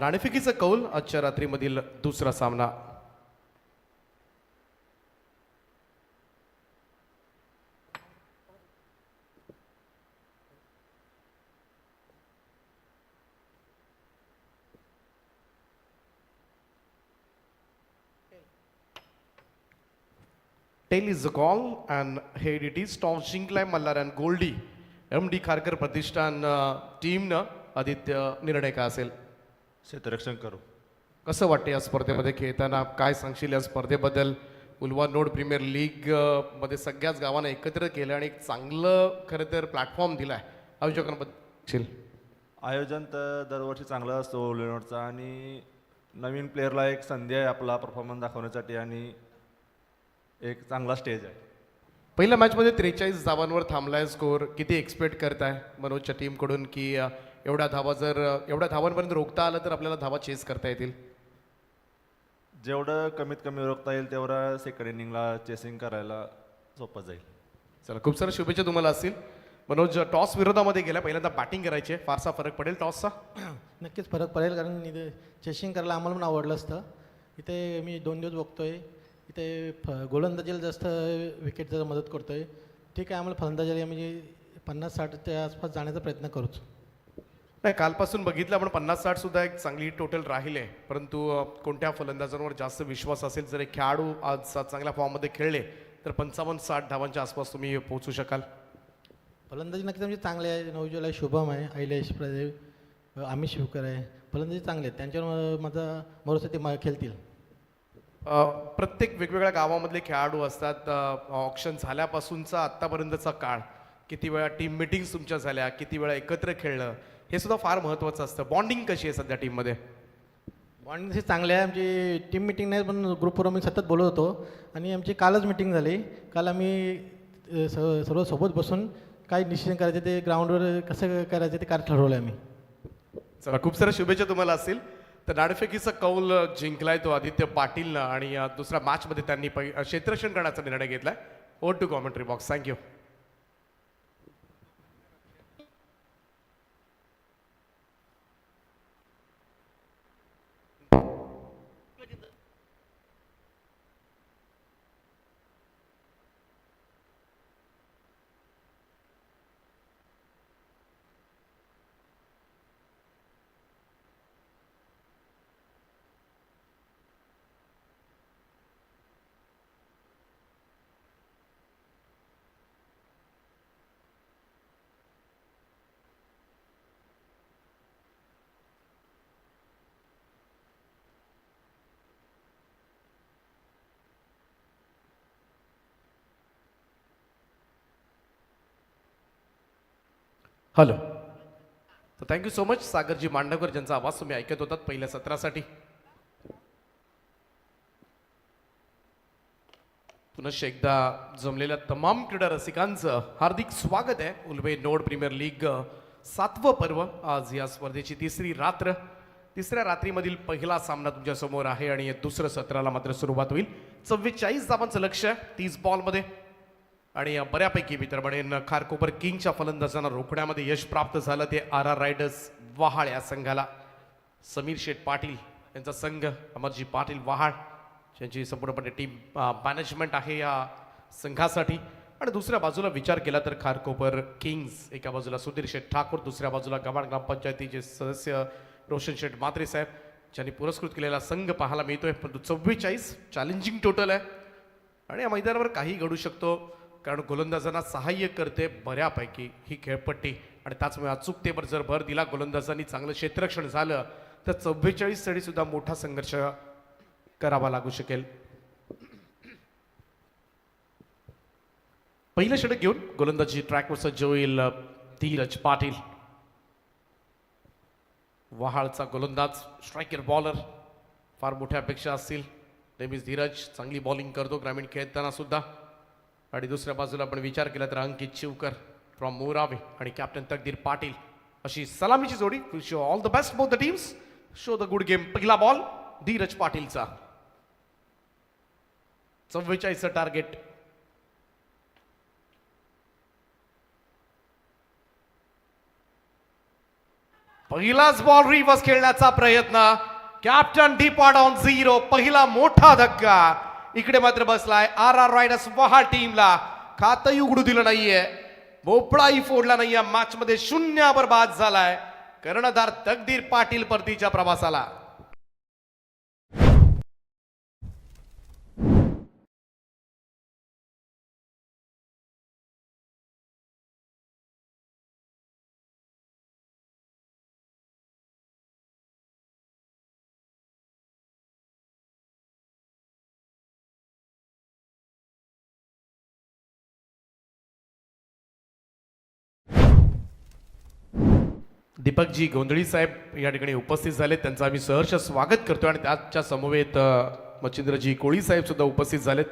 [SPEAKER 2] नाणेफेकीचा कौल आजच्या रात्रीमधील दुसरा सामना. Tail is the call and head it is. Toss जिंकलाय Malhar and Goldie. MD Kharkar Pratishthan टीमनं. आदित्य, निर्णय काय असेल?
[SPEAKER 3] क्षेत्ररक्षण करू.
[SPEAKER 2] कसं वाटतं या स्पर्धेमध्ये खेळताना? काय सांगशील या स्पर्धेबद्दल? उल्वा नोड प्रीमियर लीग मध्ये सगळ्याच गावांना एकत्र केलं आणि एक चांगलं खरं तर प्लॅटफॉर्म दिलाय आयोजकांबद्दल.
[SPEAKER 3] आयोजन तर दरवर्षी चांगलं असतं उल्हानोडचा आणि नवीन प्लेअरला एक संधी आहे आपला परफॉर्मन्स दाखवण्यासाठी आणि एक चांगला स्टेज आहे.
[SPEAKER 2] पहिल्या मॅचमध्ये 43 धावांवर थांबलाय स्कोर. किती एक्सपेक्ट करताय मनोजच्या टीमकडून की एवढ्या धावांपर्यंत रोखता आलं तर आपल्याला धावा चेस करता येतील?
[SPEAKER 3] जेवढं कमीत कमी रोखता येईल तेवढं सेकंड इनिंगला चेसिंग करायला सोपं जाईल.
[SPEAKER 2] चला, खूप साऱ्या शुभेच्छा तुम्हाला असतील. मनोज, टॉस विरोधामध्ये गेला, पहिल्यांदा बॅटिंग करायची आहे. फारसा फरक पडेल टॉसचा?
[SPEAKER 4] नक्कीच फरक पडेल, कारण इथे चेसिंग करायला आम्हाला पण आवडलं असतं. इथे मी 2 दिवस बघतोय, इथे गोलंदाजीला जास्त विकेटचा मदत करतोय. ठीक आहे, आम्हाला फलंदाजीला म्हणजे 50-60च्या आसपास जाण्याचा प्रयत्न करूच.
[SPEAKER 2] नाही, कालपासून बघितलं आपण 50-60 सुद्धा एक चांगली टोटल राहिले. परंतु कोणत्या फलंदाजांवर जास्त विश्वास असेल? जर एक खेळाडू आज चांगल्या फॉर्ममध्ये खेळले तर 55-60 धावांच्या आसपास तुम्ही पोहोचू शकाल?
[SPEAKER 4] फलंदाजी नक्कीच म्हणजे चांगले आहे. नवजुला शुभम आहे, ऐलेश प्रदेव, अमित शिवकर आहे. फलंदाजी चांगले आहेत, त्यांच्यावर माझा भरोसा ते खेळतील.
[SPEAKER 2] प्रत्येक वेगवेगळ्या गावामधले खेळाडू असतात. ऑक्शन झाल्यापासूनचा आत्तापर्यंतचा काळ, किती वेळा टीम मिटिंग्स तुमच्या झाल्या, किती वेळा एकत्र खेळलं, हे सुद्धा फार महत्त्वाचं असतं. बॉन्डिंग कशी आहे सध्या टीममध्ये?
[SPEAKER 4] बॉन्डिंग तशी चांगली आहे. आमची टीम मिटिंग नाही, पण ग्रुपवर आम्ही सतत बोलत होतो आणि आमची कालच मिटिंग झाली. काल आम्ही सर्व सोबत बसून काय डिसिजन करायचे ते ग्राउंडवर कसं करायचं ते काय ठरवलं आम्ही.
[SPEAKER 2] चला, खूप साऱ्या शुभेच्छा तुम्हाला असतील. तर नाणेफेकीचा कौल जिंकलाय तो आदित्य पाटीलनं आणि दुसऱ्या मॅचमध्ये त्यांनी क्षेत्ररक्षण करण्याचा निर्णय घेतलाय. Over to commentary box. Thank you. Hello. तर thank you so much Sagarji Mandavkar, ज्यांचा आवाज तुम्ही ऐकत होतात पहिल्या सत्रासाठी. पुनश्च एकदा जमलेल्या तमाम क्रीडा रसिकांचं हार्दिक स्वागत आहे. उल्वे नोड प्रीमियर लीग 7वं पर्व. आज या स्पर्धेची तिसऱ्या रात्रीमधील पहिला सामना तुमच्या समोर आहे आणि दुसरं सत्राला मात्र सुरुवात होईल. 44 धावांचं लक्ष आहे 30 बॉलमध्ये आणि बऱ्यापैकी मी तर म्हणेन खारकोपर किंगच्या फलंदाजांना रोखण्यामध्ये यश प्राप्त झालं. ते RR रायडर्स वहाळ या संघाला. समीर शेठ पाटील यांचा संघ, अमरजी पाटील वहाळ यांची संपूर्णपणे टीम मॅनेजमेंट आहे या संघासाठी. आणि दुसऱ्या बाजूला विचार केला तर खारकोपर किंग्स, एका बाजूला सुधीर शेठ ठाकूर, दुसऱ्या बाजूला गव्हाण ग्रामपंचायतीचे सदस्य रोशन शेठ म्हात्रे साहेब, ज्यांनी पुरस्कृत केलेला संघ पाहायला मिळतोय. परंतु 44 चॅलेंजिंग टोटल आहे आणि या मैदानावर काही घडू शकतो, कारण गोलंदाजांना सहाय्य करते बऱ्यापैकी ही खेळपट्टी. आणि त्याचमुळे अचूकतेवर जर भर दिला, गोलंदाजांनी चांगलं क्षेत्ररक्षण झालं तर 44 साठी सुद्धा मोठा संघर्ष करावा लागू शकेल. पहिलं षटक घेऊन गोलंदाजी ट्रॅकवर सज्ज होईल धीरज पाटील. वहाळचा गोलंदाज स्ट्रायकर बॉलर फार मोठ्या अपेक्षा असतील. नेहमीच धीरज चांगली बॉलिंग करतो ग्रामीण खेळताना सुद्धा. आणि दुसऱ्या बाजूला आपण विचार केला तर अंकित शिवकर फ्रॉम मोरावे आणि कॅप्टन तकदीर पाटील अशी सलामीची जोडी. Will show all the best both the teams. Show the good game. पहिला बॉल धीरज पाटीलचा. 44 टार्गेट. पहिलाच बॉल रिव्हर्स खेळण्याचा प्रयत्न. कॅप्टन डीपॉट ऑन 0. पहिला मोठा धक्का. इकडे मात्र बसलाय RR रायडर्स वहाळ टीमला. खातही उघडू दिलं नाहीये, भोपळाही फोडला नाहीये. मॅच मध्ये 0 बाद झालाय. कर्णधार तकदीर पाटील परतीच्या प्रवासाला. दीपकजी गोंधळी साहेब या ठिकाणी उपस्थित झाले, त्यांचं आम्ही सहर्ष स्वागत करतो. आणि त्याच्या समवेत मच्छिंद्रजी कोळी साहेब सुद्धा उपस्थित झालेत.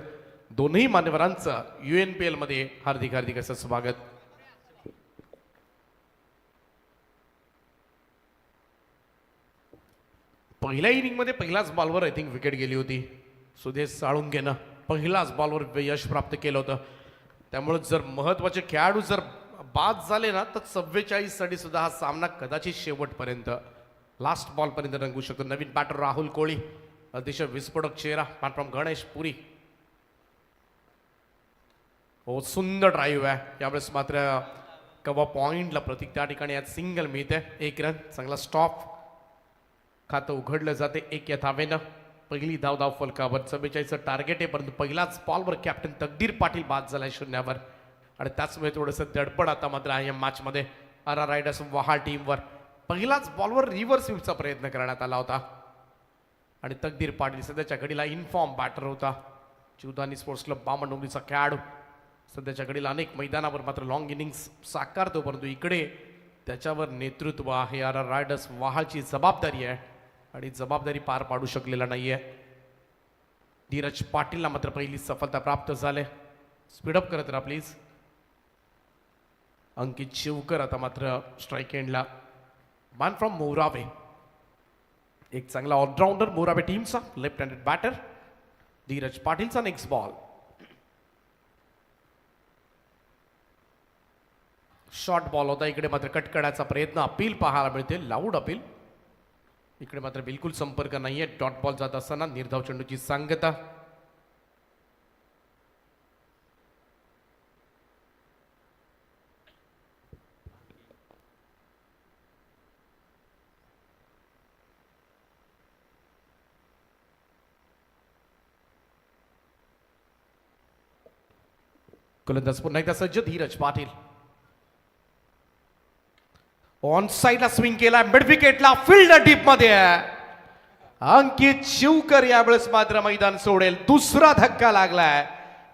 [SPEAKER 2] दोन्ही मान्यवरांचं UNPL मध्ये हार्दिक हार्दिक असं स्वागत. पहिल्या इनिंगमध्ये पहिल्याच बॉलवर आय थिंक विकेट गेली होती. सुदेश साळुंकेनं पहिल्याच बॉलवर यश प्राप्त केलं होतं. त्यामुळे जर महत्वाचे खेळाडू जर बाद झाले ना तर 44 साठी सुद्धा हा सामना कदाचित शेवटपर्यंत लास्ट बॉल पर्यंत रंगू शकतो. नवीन बॅटर राहुल कोळी अतिशय विस्फोटक चेहरा फ्रॉम गणेश पुरी. हो सुंदर ड्राईव्ह आहे. यावेळेस मात्र कवा पॉइंटला प्रतीक त्या ठिकाणी आज सिंगल मिळते. 1 रन चांगला स्टॉप. खातं उघडलं जाते 1 या धावेनं. पहिली धाव फलकावर. 44 टार्गेट आहे, परंतु पहिलाच बॉलवर कॅप्टन तकदीर पाटील बाद झालाय 0 आणि त्याचमुळे थोडंसं दडपण आता मात्र आहे या मॅचमध्ये RR रायडर्स वहाळ टीमवर. पहिलाच बॉलवर रिव्हर्स स्वीपचा प्रयत्न करण्यात आला होता आणि तकदीर पाटील सध्याच्या घडीला इनफॉर्म बॅटर होता. जीवदानी स्पोर्ट्स क्लब बामणडोंगरीचा खेळाडू. सध्याच्या घडीला अनेक मैदानावर मात्र लॉंग इनिंग्स साकारतो, परंतु इकडे त्याच्यावर नेतृत्व आहे. RR रायडर्स वहाळची जबाबदारी आहे आणि जबाबदारी पार पाडू शकलेला नाहीये. धीरज पाटीलला मात्र पहिली सफलता प्राप्त झाले. स्पीडअप करत राहा प्लीज. अंकित शिवकर आता मात्र स्ट्राईक एंडला. मॅन फ्रॉम मोरावे, एक चांगला ऑलराऊंडर मोरावे टीमचा लेफ्ट हँडेड बॅटर. धीरज पाटीलचा नेक्स्ट बॉल. शॉर्ट बॉल होता. इकडे मात्र कट करण्याचा प्रयत्न. अपील पाहायला मिळते, लाऊड अपील. इकडे मात्र बिलकुल संपर्क नाहीये. डॉट बॉल जात असताना निर्धाव चेंडूची सांगता. गोलंदाज पुन्हा एकदा सज्ज. धीरज पाटील ऑन साईडला स्विंग केला. मिड विकेटला. फील्ड डीप मध्ये आहे. अंकित शिवकर यावेळेस मात्र मैदान सोडेल. दुसरा धक्का लागलाय.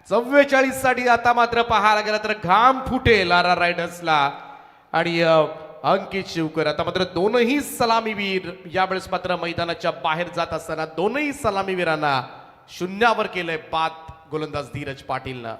[SPEAKER 2] 44 साठी आता मात्र पाहायला गेला तर घाम फुटेल RR रायडर्सला. आणि अंकित शिवकर आता मात्र दोनही सलामीवीर यावेळेस मात्र मैदानाच्या बाहेर जात असताना दोनही सलामीवीरांना 0 केलंय बाद गोलंदाज धीरज पाटीलनं.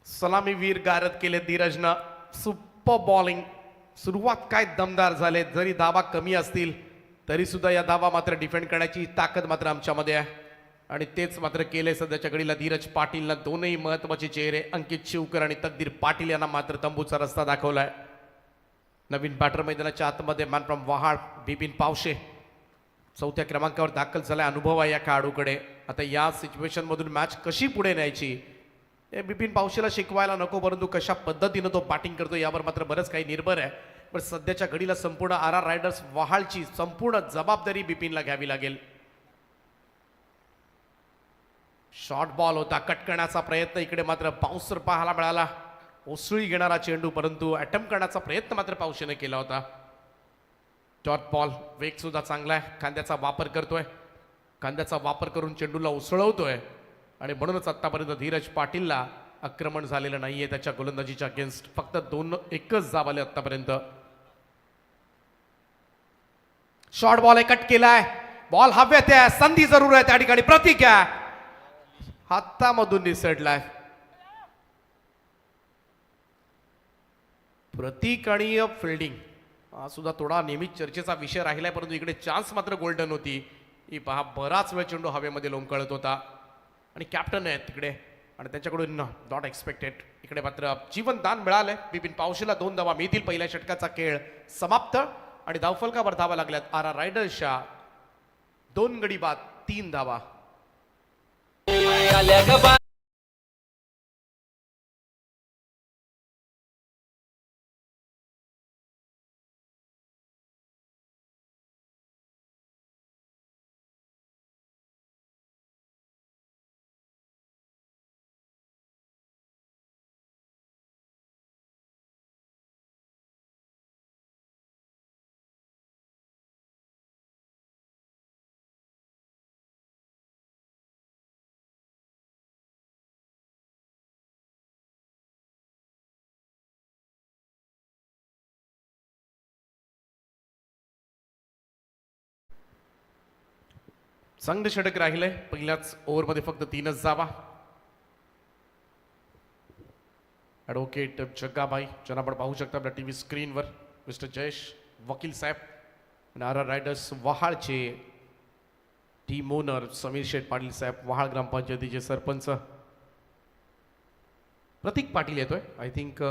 [SPEAKER 2] सलामीवीर गारद केले धीरजनं. Super bowling. सुरुवात काय दमदार झाले. जरी धावा कमी असतील तरी सुद्धा या धावा मात्र डिफेंड करण्याची ताकद मात्र आमच्यामध्ये आहे आणि तेच मात्र केले सध्याच्या घडीला धीरज पाटीलनं. दोनही महत्वाचे चेहरे अंकित शिवकर आणि तकदीर पाटील यांना मात्र तंबूचा रस्ता दाखवलाय. नवीन बॅटर मैदानाच्या आतमध्ये मॅन फ्रॉम वहाळ बिपिन पावशे 4थ्या क्रमांकावर दाखल झालाय. अनुभव आहे या खेळाडूकडे. आता या सिच्युएशन मधून मॅच कशी पुढे न्यायची हे बिपिन पावशेला शिकवायला नको, परंतु कशा पद्धतीनं तो बॅटिंग करतो यावर मात्र बरंच काही निर्भर आहे. पण सध्याच्या घडीला संपूर्ण RR रायडर्स वहाळची संपूर्ण जबाबदारी बिपिनला घ्यावी लागेल. शॉर्ट बॉल होता. कट करण्याचा प्रयत्न. इकडे मात्र बाउन्सर पाहायला मिळाला. उसळी घेणारा चेंडू, परंतु अटेम्प्ट करण्याचा प्रयत्न मात्र पावशीने केला होता. डॉट बॉल, वेग सुद्धा चांगला आहे, खांद्याचा वापर करतोय, खांद्याचा वापर करून चेंडूला उसळवतोय आणि म्हणूनच आतापर्यंत धीरज पाटीलला आक्रमण झालेलं नाहीये त्याच्या गोलंदाजीच्या अगेन्स्ट. फक्त 2-1 जाब आले आतापर्यंत. शॉर्ट बॉल आहे, कट केलाय, बॉल हवेत आहे, संधी जरूर आहे त्या ठिकाणी. प्रतीक आहे, हातामधून निसटलाय. प्रतीक आणि फिल्डिंग हा सुद्धा थोडा नेहमीच चर्चेचा विषय राहिलाय, परंतु इकडे चान्स मात्र गोल्डन होती. ही पहा, बराच वेळ चेंडू हवेमध्ये लोंबकळत होता आणि कॅप्टन आहे तिकडे आणि त्यांच्याकडून नॉट एक्सपेक्टेड. इकडे मात्र जीवनदान मिळालंय. बिपिन पावशीला 2 धावा मिळतील. पहिल्या षटकाचा खेळ समाप्त आणि धावफलकावर धावा लागल्यात आर आर रायडर्सच्या. 2 गडी बाद 3 धावा. संघ षटक राहिले. पहिल्याच ओव्हरमध्ये फक्त 3च धावा. ॲडव्होकेट जग्गाबाई ज्यांना आपण पाहू शकता आपल्या टीव्ही स्क्रीनवर, मिस्टर जयेश वकील साहेब आणि आर आर रायडर्स वहाळचे टीम ओनर समीर शेठ पाटील साहेब, वहाळ ग्रामपंचायतीचे सरपंच प्रतीक पाटील येतोय. आय थिंक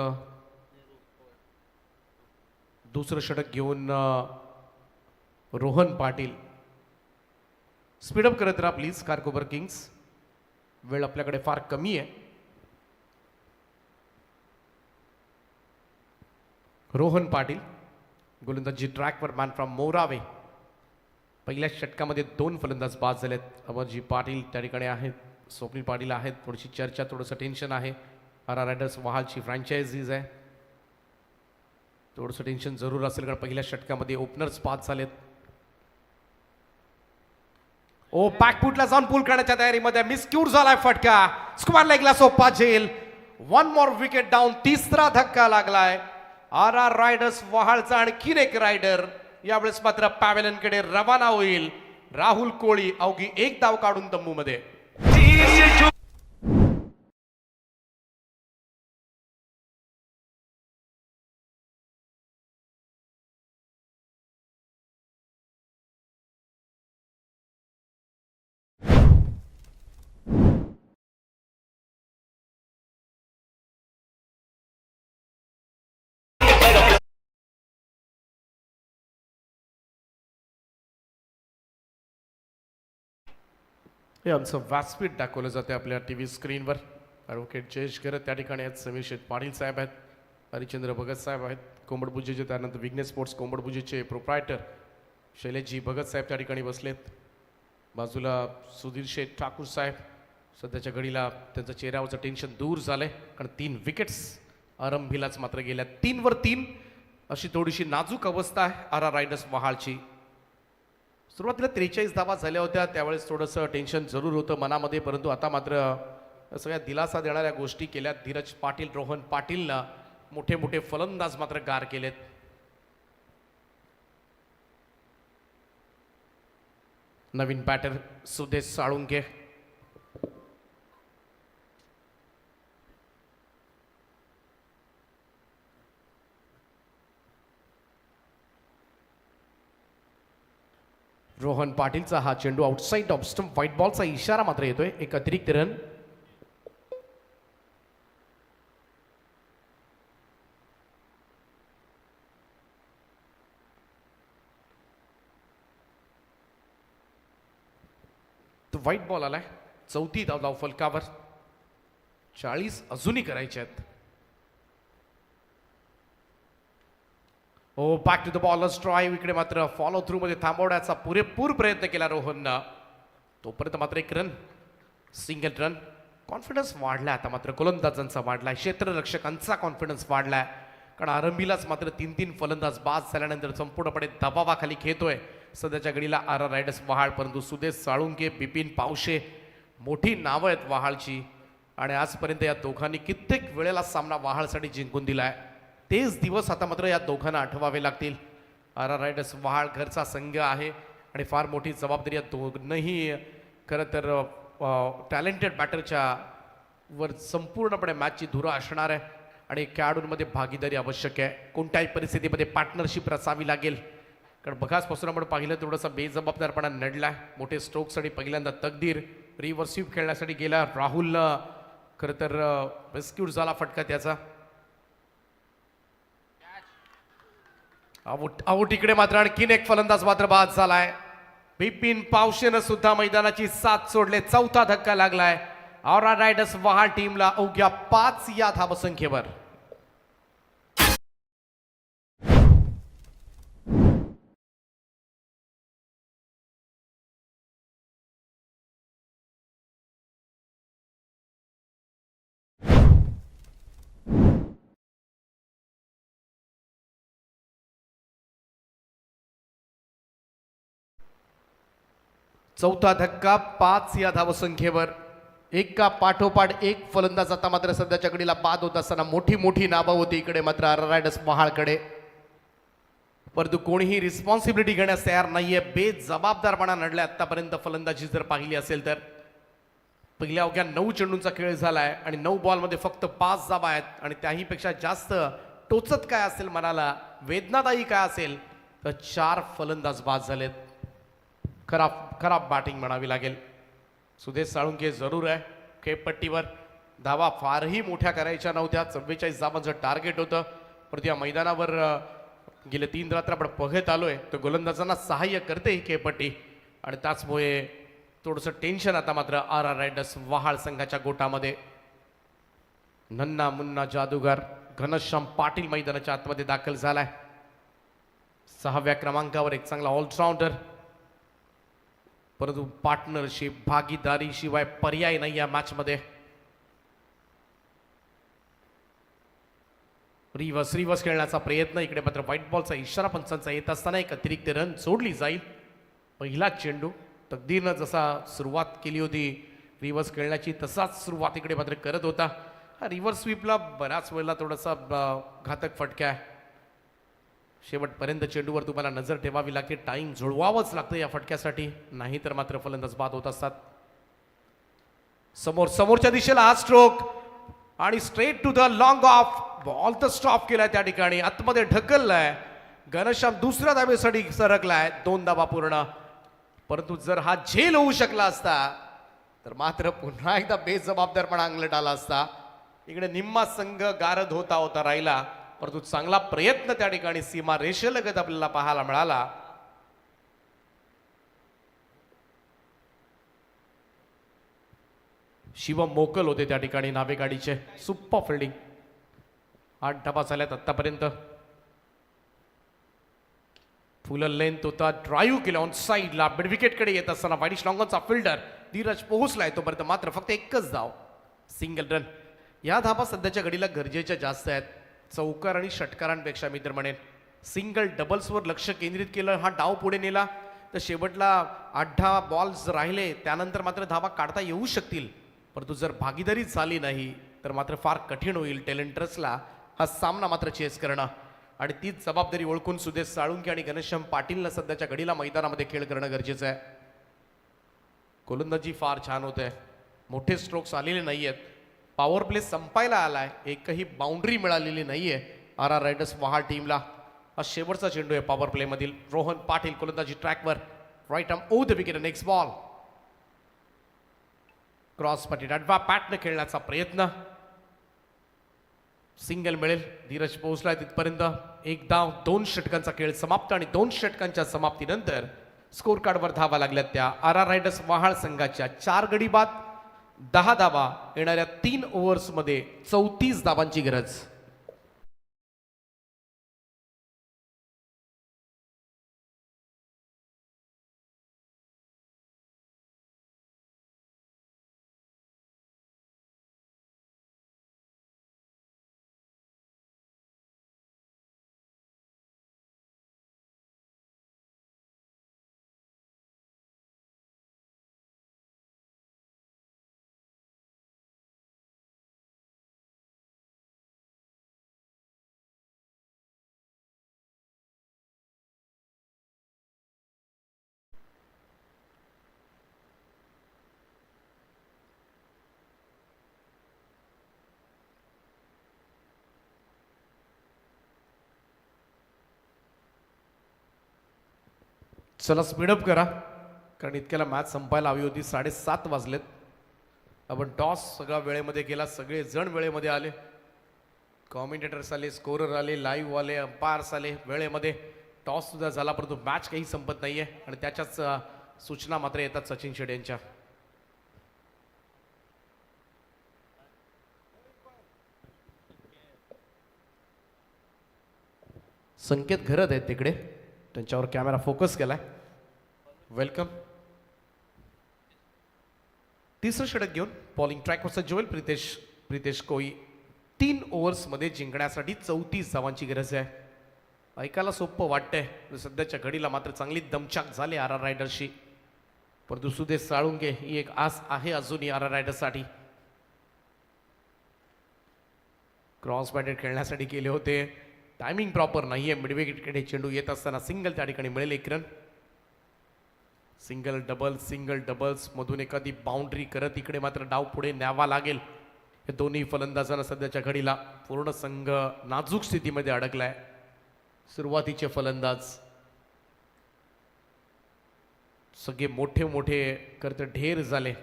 [SPEAKER 2] दुसरं षटक घेऊन रोहन पाटील. स्पीडअप करत राहा प्लीज कारकोबर किंग्स, वेळ आपल्याकडे फार कमी आहे. रोहन पाटील गोलंदाजी ट्रॅकवर, मॅन फ्रॉम मोरावे. पहिल्या षटकामध्ये 2 फलंदाज बाद झालेत. अमरजी पाटील त्या ठिकाणी आहेत, स्वप्नील पाटील आहेत. थोडीशी चर्चा, थोडंसं टेन्शन आहे. आर आर रायडर्स वहालची फ्रँचायझीज आहे, थोडंसं टेन्शन जरूर असेल कारण पहिल्या षटकामध्ये ओपनर्स बाद झालेत. ओ बॅकफुटला जाऊन पूल करण्याच्या तयारीमध्ये मिसक्यूर झालाय फटका. स्क्वेअर लेगला सोपा झेल. 1 मोर विकेट डाऊन. तिसरा धक्का लागलाय आर आर रायडर्स वहाळचा. आणखीन एक रायडर यावेळेस मात्र पॅव्हेलियनकडे रवाना होईल. राहुल कोळी अवघी 1 धाव काढून तंबूमध्ये. हे आमचं व्यासपीठ दाखवलं जाते आपल्या टीव्ही स्क्रीनवर. ॲडव्होकेट जयेश गरत त्या ठिकाणी आहेत, समीर शेठ पाटील साहेब आहेत, हरिचंद्र भगत साहेब आहेत, कोंबडपुजेचे, त्यानंतर विघ्नेश स्पोर्ट्स कोंबडपुजेचे प्रोप्रायटर शैलेशजी भगत साहेब त्या ठिकाणी बसलेत. बाजूला सुधीर शेठ ठाकूर साहेब. सध्याच्या घडीला त्यांच्या चेहऱ्यावरचं टेन्शन दूर झालंय कारण 3 विकेट्स आरंभीलाच मात्र गेल्या. 3वर 3 अशी थोडीशी नाजूक अवस्था आहे आर आर रायडर्स वहाळची. सुरुवातीला 43 धावा झाल्या होत्या, त्यावेळेस थोडंसं टेन्शन जरूर होतं मनामध्ये, परंतु आता मात्र सगळ्या दिलासा देणाऱ्या गोष्टी केल्यात. धीरज पाटील, रोहन पाटीलनं मोठे मोठे फलंदाज मात्र गार केलेत. नवीन बॅटर सुदेश साळुंके. रोहन पाटीलचा हा चेंडू आउटसाइड ऑफ स्टंप, व्हाईट बॉलचा इशारा मात्र येतोय. एक अतिरिक्त रन. तो व्हाईट बॉल आलाय. 34 धाव फलकावर. 40 अजूनही करायचे आहेत. ओ back to the bowlers drive. इकडे मात्र फॉलो थ्रू मध्ये थांबवण्याचा पुरेपूर प्रयत्न केला रोहननं. तोपर्यंत मात्र एक रन, सिंगल रन. कॉन्फिडन्स वाढलाय आता मात्र गोलंदाजांचा वाढलाय, क्षेत्ररक्षकांचा कॉन्फिडन्स वाढलाय. कारण आरंभीलाच मात्र 3-3 फलंदाज बाद झाल्यानंतर संपूर्णपणे दबावाखाली खेळतोय सध्याच्या घडीला आर आर रायडर्स वहाळ. परंतु सुदेश साळुंके, बिपिन पावशे मोठी नावं आहेत वहाळची आणि आजपर्यंत या दोघांनी कित्येक वेळेला सामना वहाळसाठी जिंकून दिलाय. तेच दिवस आता मात्र या दोघांना आठवावे लागतील. आर आर रायडर्स वहाळ घरचा संघ आहे आणि फार मोठी जबाबदारी या दोघंही खरं तर टॅलेंटेड बॅटरच्या वर संपूर्णपणे मॅचची धुरा असणार आहे आणि खेळाडूंमध्ये भागीदारी आवश्यक आहे. कोणत्याही परिस्थितीमध्ये पार्टनरशिप रचावी लागेल. कारण बघाचपासून आपण पाहिलं थोडासा बेजबाबदारपणा नडलाय. मोठे स्ट्रोकसाठी पहिल्यांदा तकदीर, रिव्हर्स स्वीप खेळण्यासाठी गेला राहुलनं खरं तर रेस्क्यूड झाला फटका त्याचा. आऊट इकडे मात्र आणखीन एक फलंदाज मात्र बाद झालाय. बिपिन पावशेनं सुद्धा मैदानाची साथ सोडले. चौथा धक्का लागलाय आर आर रायडर्स वहाळ टीमला अवघ्या 5 या धावसंख्येवर. चौथा धक्का 5 या धावसंख्येवर. एका पाठोपाठ एक फलंदाज आता मात्र सध्याच्या घडीला बाद होत असताना मोठी मोठी नावं होती इकडे मात्र आर आर रायडर्स वहाळकडे. परंतु कोणीही रिस्पॉन्सिबिलिटी घेण्यास तयार नाहीये. बेजबाबदारपणा नडलाय आतापर्यंत फलंदाजी जर पाहिली असेल तर. पहिल्या अवघ्या 9 चेंडूंचा खेळ झालाय आणि 9 बॉलमध्ये फक्त 5 धावा आहेत आणि त्याही पेक्षा जास्त टोचत काय असेल मनाला, वेदनादायी काय असेल तर 4 फलंदाज बाद झालेत. खराब बॅटिंग म्हणावी लागेल. सुदेश साळुंके जरूर आहे खेळपट्टीवर. धावा फारही मोठ्या करायच्या नव्हत्या. 44 धावांचं टार्गेट होतं. परंतु या मैदानावर गेले 3 रात्र आपण बघत आलोय तर गोलंदाजांना सहाय्य करते ही खेळपट्टी आणि त्याचमुळे थोडंसं टेन्शन आता मात्र आर आर रायडर्स वहाळ संघाच्या गोटामध्ये. नन्ना मुन्ना जादूगार घनश्याम पाटील मैदानाच्या आतमध्ये दाखल झालाय. 6व्या क्रमांकावर एक चांगला ऑलराऊंडर. परंतु पार्टनरशिप, भागीदारी शिवाय पर्याय नाही या मॅचमध्ये. रिव्हर्स खेळण्याचा प्रयत्न. इकडे मात्र व्हाईट बॉलचा इशारा पंचांचा येत असताना एक अतिरिक्त रन सोडली जाईल. पहिला चेंडू तकदीरनं जसा सुरुवात केली होती रिव्हर्स खेळण्याची तसाच सुरुवात इकडे मात्र करत होता. हा रिव्हर्स स्वीपला बऱ्याच वेळेला थोडासा घातक फटका आहे. शेवटपर्यंत चेंडूवर तुम्हाला नजर ठेवावी लागते. टाइम जुळवावंच लागतं या फटक्यासाठी, नाही तर मात्र फलंदाज बाद होत असतात. समोरच्या दिशेला हा स्ट्रोक आणि straight to the long off. Ball तर स्टॉप केलाय त्या ठिकाणी, आतमध्ये ढकललाय. घनश्याम दुसऱ्या धावेसाठी सरकलाय. 2 धावा पूर्ण. परंतु जर हा झेल होऊ शकला असता तर मात्र पुन्हा एकदा बेजबाबदारपणा अंगलट आला असता. इकडे निम्मा संघ गारद होता राहिला. परंतु चांगला प्रयत्न त्या ठिकाणी सीमा रेषेलगत आपल्याला पाहायला मिळाला. शिवम मोकल होते त्या ठिकाणी नावेगाडीचे. Super fielding. 8 धावा झाल्यात आतापर्यंत. फुल लेंथ होता, ड्राईव्ह केला ऑन साईडला. मिड विकेटकडे येत असताना वाईडिश लॉंगॉनचा फिल्डर धीरज पोहोचलाय तोपर्यंत मात्र फक्त एकच धाव, सिंगल रन. या धावा सध्याच्या घडीला गरजेच्या जास्त आहेत. चौकार आणि षटकारांपेक्षा मी तर म्हणेन सिंगल डबल्सवर लक्ष केंद्रित केलं, हा डाव पुढे नेला तर शेवटला 8-10 बॉल्स राहिले त्यानंतर मात्र धावा काढता येऊ शकतील. परंतु जर भागीदारी झाली नाही तर मात्र फार कठीण होईल टेलेंटर्सला हा सामना मात्र चेस करणं. आणि तीच जबाबदारी ओळखून सुदेश साळुंके आणि घनश्याम पाटीलला सध्याच्या घडीला मैदानामध्ये खेळ करणं गरजेचं आहे. गोलंदाजी फार छान होते. मोठे स्ट्रोक्स आलेले नाही आहेत. पॉवर प्ले संपायला आलाय. एकही बाउंड्री मिळालेली नाहीये आर आर रायडर्स वहाळ टीमला. हा शेवटचा चेंडू आहे पॉवर प्ले मधील. रोहन पाटील गोलंदाजी ट्रॅकवर. Right arm over the wicket. Next ball cross पट्टी डाडवा पॅटने खेळण्याचा प्रयत्न. सिंगल मिळेल. धीरज पोहोचलाय तिथपर्यंत. 1 धाव 2 षटकांचा खेळ समाप्त आणि 2 षटकांच्या समाप्तीनंतर स्कोर कार्डवर धावा लागल्यात त्या आर आर रायडर्स वहाळ संघाच्या. 4 गडी बाद 10 धावा. येणाऱ्या 3 ओव्हर्समध्ये 34 धावांची गरज. चला स्पीडअप करा, कारण इतक्याला मॅच संपायला हवी होती. 7:30 वाजलेत. आपण टॉस सगळा वेळेमध्ये केला, सगळे जण वेळेमध्ये आले. कॉमेंटेटर्स आले, स्कोरर आले, लाईव्ह आले, अंपायर्स आले वेळेमध्ये. टॉस सुद्धा झाला, परंतु मॅच काही संपत नाहीये आणि त्याच्याच सूचना मात्र येतात सचिन शेट यांच्या. संकेत घरत आहेत तिकडे, त्यांच्यावर कॅमेरा फोकस केलाय. वेलकम. तिसरं षटक घेऊन बॉलिंग ट्रॅकवरचा जोएल प्रितेश कोई. 3 ओव्हर्समध्ये जिंकण्यासाठी 34 धावांची गरज आहे. ऐकायला सोपं वाटतंय, सध्याच्या घडीला मात्र चांगली दमछाक झाली आर आर रायडर्सची. परंतु सुदेश साळुंके ही एक आस आहे अजूनही आर आर रायडर्ससाठी. क्रॉस बॅटेड खेळण्यासाठी केले होते, टायमिंग प्रॉपर नाहीये. मिडविकेटकडे चेंडू येत असताना सिंगल त्या ठिकाणी मिळेल 1 रन. सिंगल डबल्स मधून एखादी बाउंड्री करत इकडे मात्र डाव पुढे न्यावा लागेल. हे दोन्ही फलंदाजांना सध्याच्या घडीला पूर्ण संघ नाजूक स्थितीमध्ये अडकलाय. सुरुवातीचे फलंदाज सगळे मोठे करत ढेर झाले.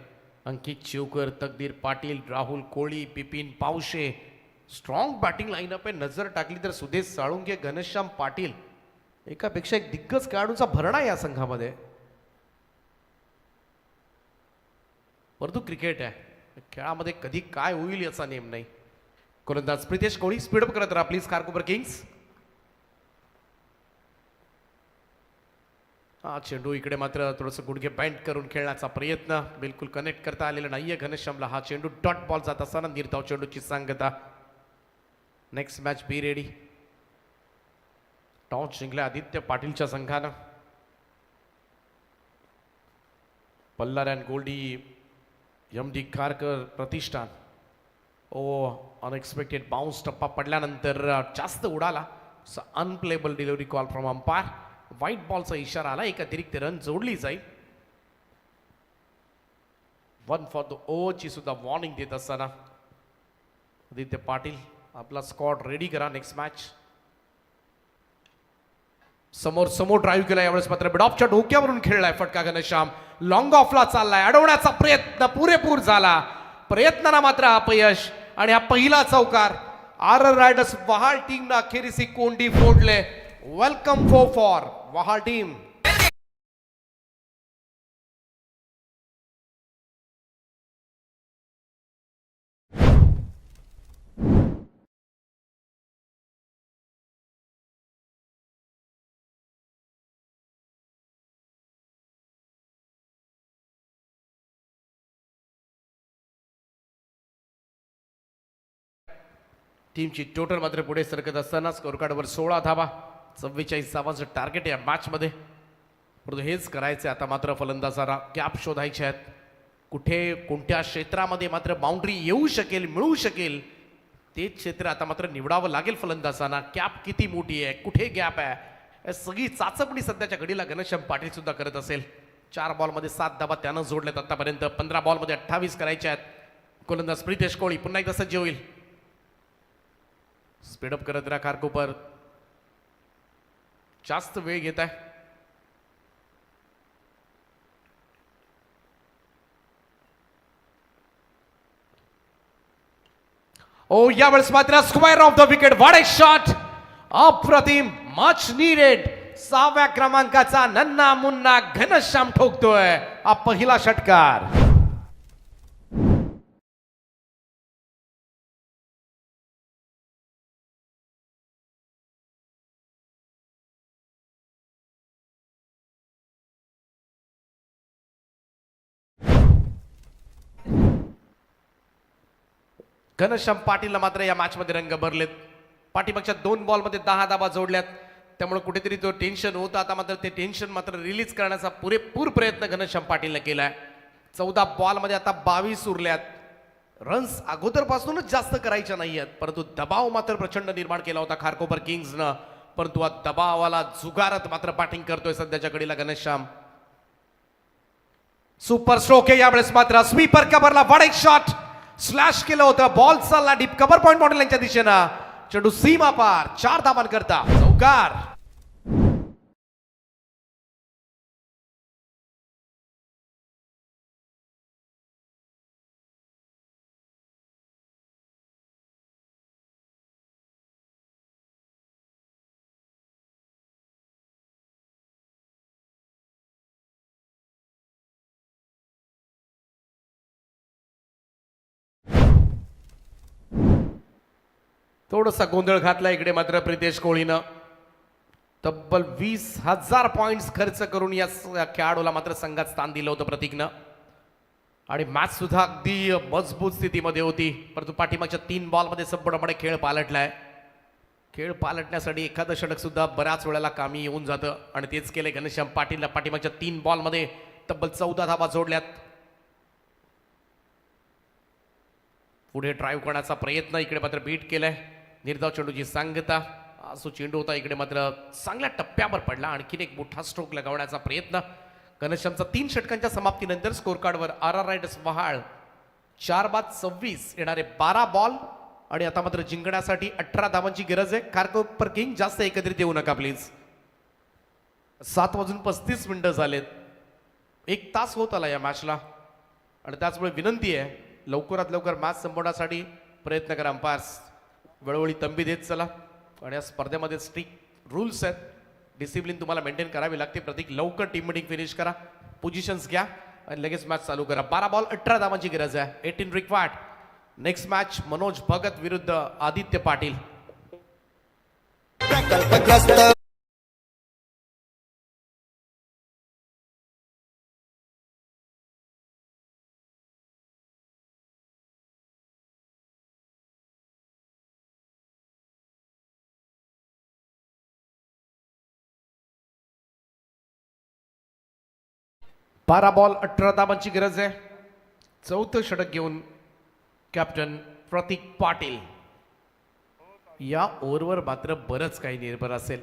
[SPEAKER 2] Ankit Chivkar, Takdir Patil, Rahul Koli, Bipin Pawshe. Strong batting lineup आहे. नजर टाकली तर सुदेश साळुंके, घनश्याम पाटील, एकापेक्षा एक दिग्गज खेळाडूंचा भरणा या संघामध्ये. परंतु क्रिकेट आहे, खेळामध्ये कधी काय होईल याचा नेम नाही. गोलंदाज प्रितेश कोळी स्पीडअप करत राहा प्लीज. खारकोपर किंग्स. हा चेंडू इकडे मात्र थोडंसं गुडघे बँड करून खेळण्याचा प्रयत्न, बिलकुल कनेक्ट करता आलेला नाहीये घनश्यामला. हा चेंडू डॉट बॉल जात असताना निर्धाव चेंडूची सांगता. Next match be ready. Toss जिंकला आदित्य पाटीलच्या संघानं. पल्लार and Goldie MD Kharkar Pratishthan. Unexpected bounce टप्पा पडल्यानंतर जास्त उडाला. Unplayable delivery call from umpire. White बॉलचा इशारा आला, एक अतिरिक्त रन जोडली जाईल. 1 फॉर द ओव्हरची सुद्धा वॉर्निंग देत असताना आदित्य पाटील आपला स्क्वॉड रेडी करा. Next match. समोर ड्राईव्ह केला, यावेळेस मात्र बिडॉफच्या डोक्यावरून खेळलाय फटका. घनश्याम लॉंग ऑफला चाललाय, अडवण्याचा प्रयत्न पुरेपूर झाला, प्रयत्नाला मात्र अपयश. आणि हा पहिला चौकार. आर आर रायडर्स वहाल टीमनं अखेरीस ही कोंडी फोडले. Welcome for Wahal team. टीमची टोटल मात्र पुढे सरकत असताना स्कोर कार्डवर 16 धावा, 44 धावांचं टार्गेट या मॅचमध्ये. परंतु हेच करायचे आता मात्र फलंदाजांना. गॅप शोधायचे आहेत. कुठे कोणत्या क्षेत्रामध्ये मात्र बाउंड्री येऊ शकेल, मिळू शकेल, ते क्षेत्र आता मात्र निवडावं लागेल फलंदाजांना. गॅप किती मोठी आहे, कुठे गॅप आहे, सगळी चाचपणी सध्याच्या घडीला घनश्याम पाटील सुद्धा करत असेल. 4 बॉलमध्ये 7 धावा त्यानं जोडल्यात आतापर्यंत. 15 बॉलमध्ये 28 करायच्या आहेत. गोलंदाज प्रितेश कोळी पुन्हा एकदा सज्ज होईल. स्पीडअप करत राहा खारकोपर, जास्त वेळ घेत आहे. यावेळेस मात्र square of the wicket. What a shot, अप्रतिम, मच नीडेड. 6व्या क्रमांकाचा नन्ना मुन्ना घनश्याम ठोकतोय हा पहिला षटकार. घनश्याम पाटीलला मात्र या मॅचमध्ये रंग भरलेत. पाठीमागच्या 2 बॉलमध्ये 10 धावा जोडल्यात, त्यामुळे कुठेतरी तो टेन्शन होतं. आता मात्र ते टेन्शन मात्र रिलीज करण्याचा पुरेपूर प्रयत्न घनश्याम पाटीलने केलाय. 14 बॉलमध्ये आता 22 उरल्यात. रन्स अगोदरपासूनच जास्त करायच्या नाहीयेत, परंतु दबाव मात्र प्रचंड निर्माण केला होता खारकोपर किंग्सनं. परंतु हा दबावाला जुगारत मात्र बॅटिंग करतोय सध्याच्या घडीला घनश्याम. सुपर स्ट्रोक आहे यावेळेस मात्र. स्वीपर कव्हरला व्हॉट अ शॉट, स्लॅश केलं होतं. बॉल चालला डीप कव्हर पॉइंट मॉडेल यांच्या दिशेनं. चेंडू सीमा पार, 4 धावांकरता चौकार. थोडासा गोंधळ घातला इकडे मात्र प्रितेश कोहलीनं. तब्बल 20,000 पॉइंट्स खर्च करून या खेळाडूला मात्र संघात स्थान दिलं होतं प्रतीकनं. आणि मॅच सुद्धा अगदी मजबूत स्थितीमध्ये होती, परंतु पाठीमागच्या 3 बॉलमध्ये संपूर्णपणे खेळ पालटलाय. खेळ पालटण्यासाठी एखादं षटक सुद्धा बऱ्याच वेळेला कामी येऊन जातं आणि तेच केले घनश्याम पाटीलला. पाठीमागच्या 3 बॉलमध्ये तब्बल 14 धावा जोडल्यात. पुढे ड्राईव्ह करण्याचा प्रयत्न, इकडे मात्र बीट केलाय. निर्धाव चेंडूची सांगता, असो चेंडू होता, इकडे मात्र चांगल्या टप्प्यावर पडला. आणखीन एक मोठा स्ट्रोक लगावण्याचा प्रयत्न. घनश्यामचा 3 षटकांच्या समाप्तीनंतर स्कोर कार्डवर RR रायडर्स वहाळ 4/26 येणारे 12 बॉल आणि आता मात्र जिंकण्यासाठी 18 धावांची गरज आहे. खारकोपर किंग जास्त एकत्रित येऊ नका प्लीज. 7:35 झालेत. 1 तास होत आला या मॅचला आणि त्याचमुळे विनंती आहे लवकरात लवकर मॅच संपवण्यासाठी प्रयत्न करा. अंपायर्स वेळोवेळी तंबी देत चला. आणि या स्पर्धेमध्ये स्ट्रिक्ट रूल्स आहेत, डिसिप्लिन तुम्हाला मेंटेन करावी लागते. प्रत्येक लवकर टीम मीटिंग फिनिश करा, पोझिशन्स घ्या आणि लगेच मॅच चालू करा. 12 बॉल 18 धावांची गरज आहे. 18 required. Next match Manoj Bhagat विरुद्ध आदित्य पाटील. बारा बॉल 18 धावांची गरज आहे. 4थं षटक घेऊन कॅप्टन प्रतीक पाटील. या ओव्हरवर मात्र बरंच काही निर्भर असेल.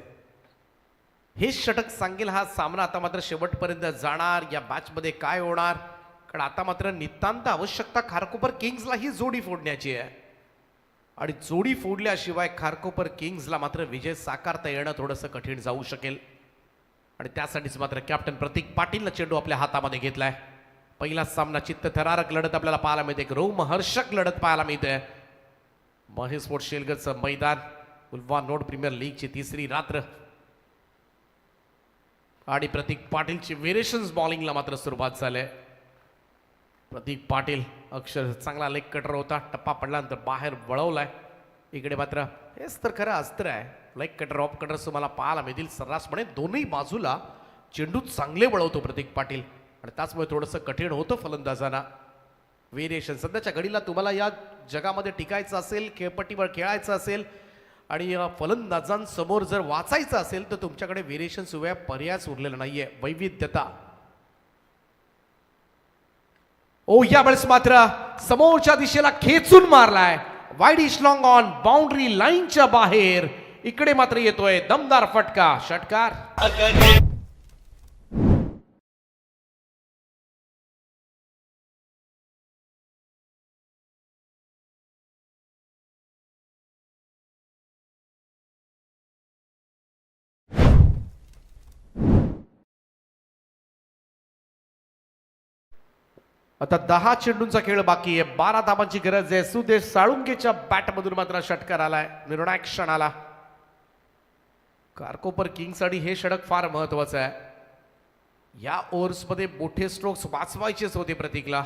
[SPEAKER 2] हे षटक सांगेल हा सामना आता मात्र शेवटपर्यंत जाणार. या मॅचमध्ये काय होणार, कारण आता मात्र नितांत आवश्यकता खारकोपर किंग्सला ही जोडी फोडण्याची आहे आणि जोडी फोडल्याशिवाय खारकोपर किंग्सला मात्र विजय साकारता येणं थोडंसं कठीण जाऊ शकेल. आणि त्यासाठीच मात्र कॅप्टन प्रतीक पाटीलनं चेंडू आपल्या हातामध्ये घेतलाय. पहिला सामना चित्तथरारक लढत आपल्याला पाहायला मिळते, एक रोमहर्षक लढत पाहायला मिळते. महेश स्पोर्ट्स शेलगरचं मैदान, उल्वा नोड प्रीमियर लीगची 3री रात्र आणि प्रतीक पाटीलची व्हेरिएशन्स बॉलिंगला मात्र सुरुवात झाली. प्रतीक पाटील अक्षर चांगला लेग कटर होता, टप्पा पडल्यानंतर बाहेर वळवलाय. इकडे मात्र हेच तर खरं अस्त्र आहे, लेग कटर ऑफ कटर तुम्हाला पाहायला मिळतील सर्रासपणे. दोन्ही बाजूला चेंडू चांगले वळवतो प्रतीक पाटील आणि त्याचमुळे थोडंसं कठीण होतं फलंदाजांना. व्हेरिएशन सध्याच्या घडीला तुम्हाला या जगामध्ये टिकायचं असेल, खेळपट्टीवर खेळायचं असेल आणि फलंदाजांसमोर जर वाचायचं असेल तर तुमच्याकडे व्हेरिएशन शिवाय पर्यायच उरलेला नाहीये, वैविध्यता. ओ यावेळेस मात्र समोरच्या दिशेला खेचून मारलाय, वाईड इश लॉंग ऑन बाउंड्री लाईनच्या बाहेर. इकडे मात्र येतोय दमदार फटका, षटकार. आता 10 चेंडूंचा खेळ बाकी आहे, 12 धावांची गरज आहे. सुदेश साळुंकेच्या बॅटमधून मात्र षटकार आलाय, निर्णायक क्षण आला. खारकोपर किंग्ससाठी हे षटक फार महत्वाचं आहे. या ओव्हर्समध्ये मोठे स्ट्रोक्स वाचवायचेच होते प्रतीकला,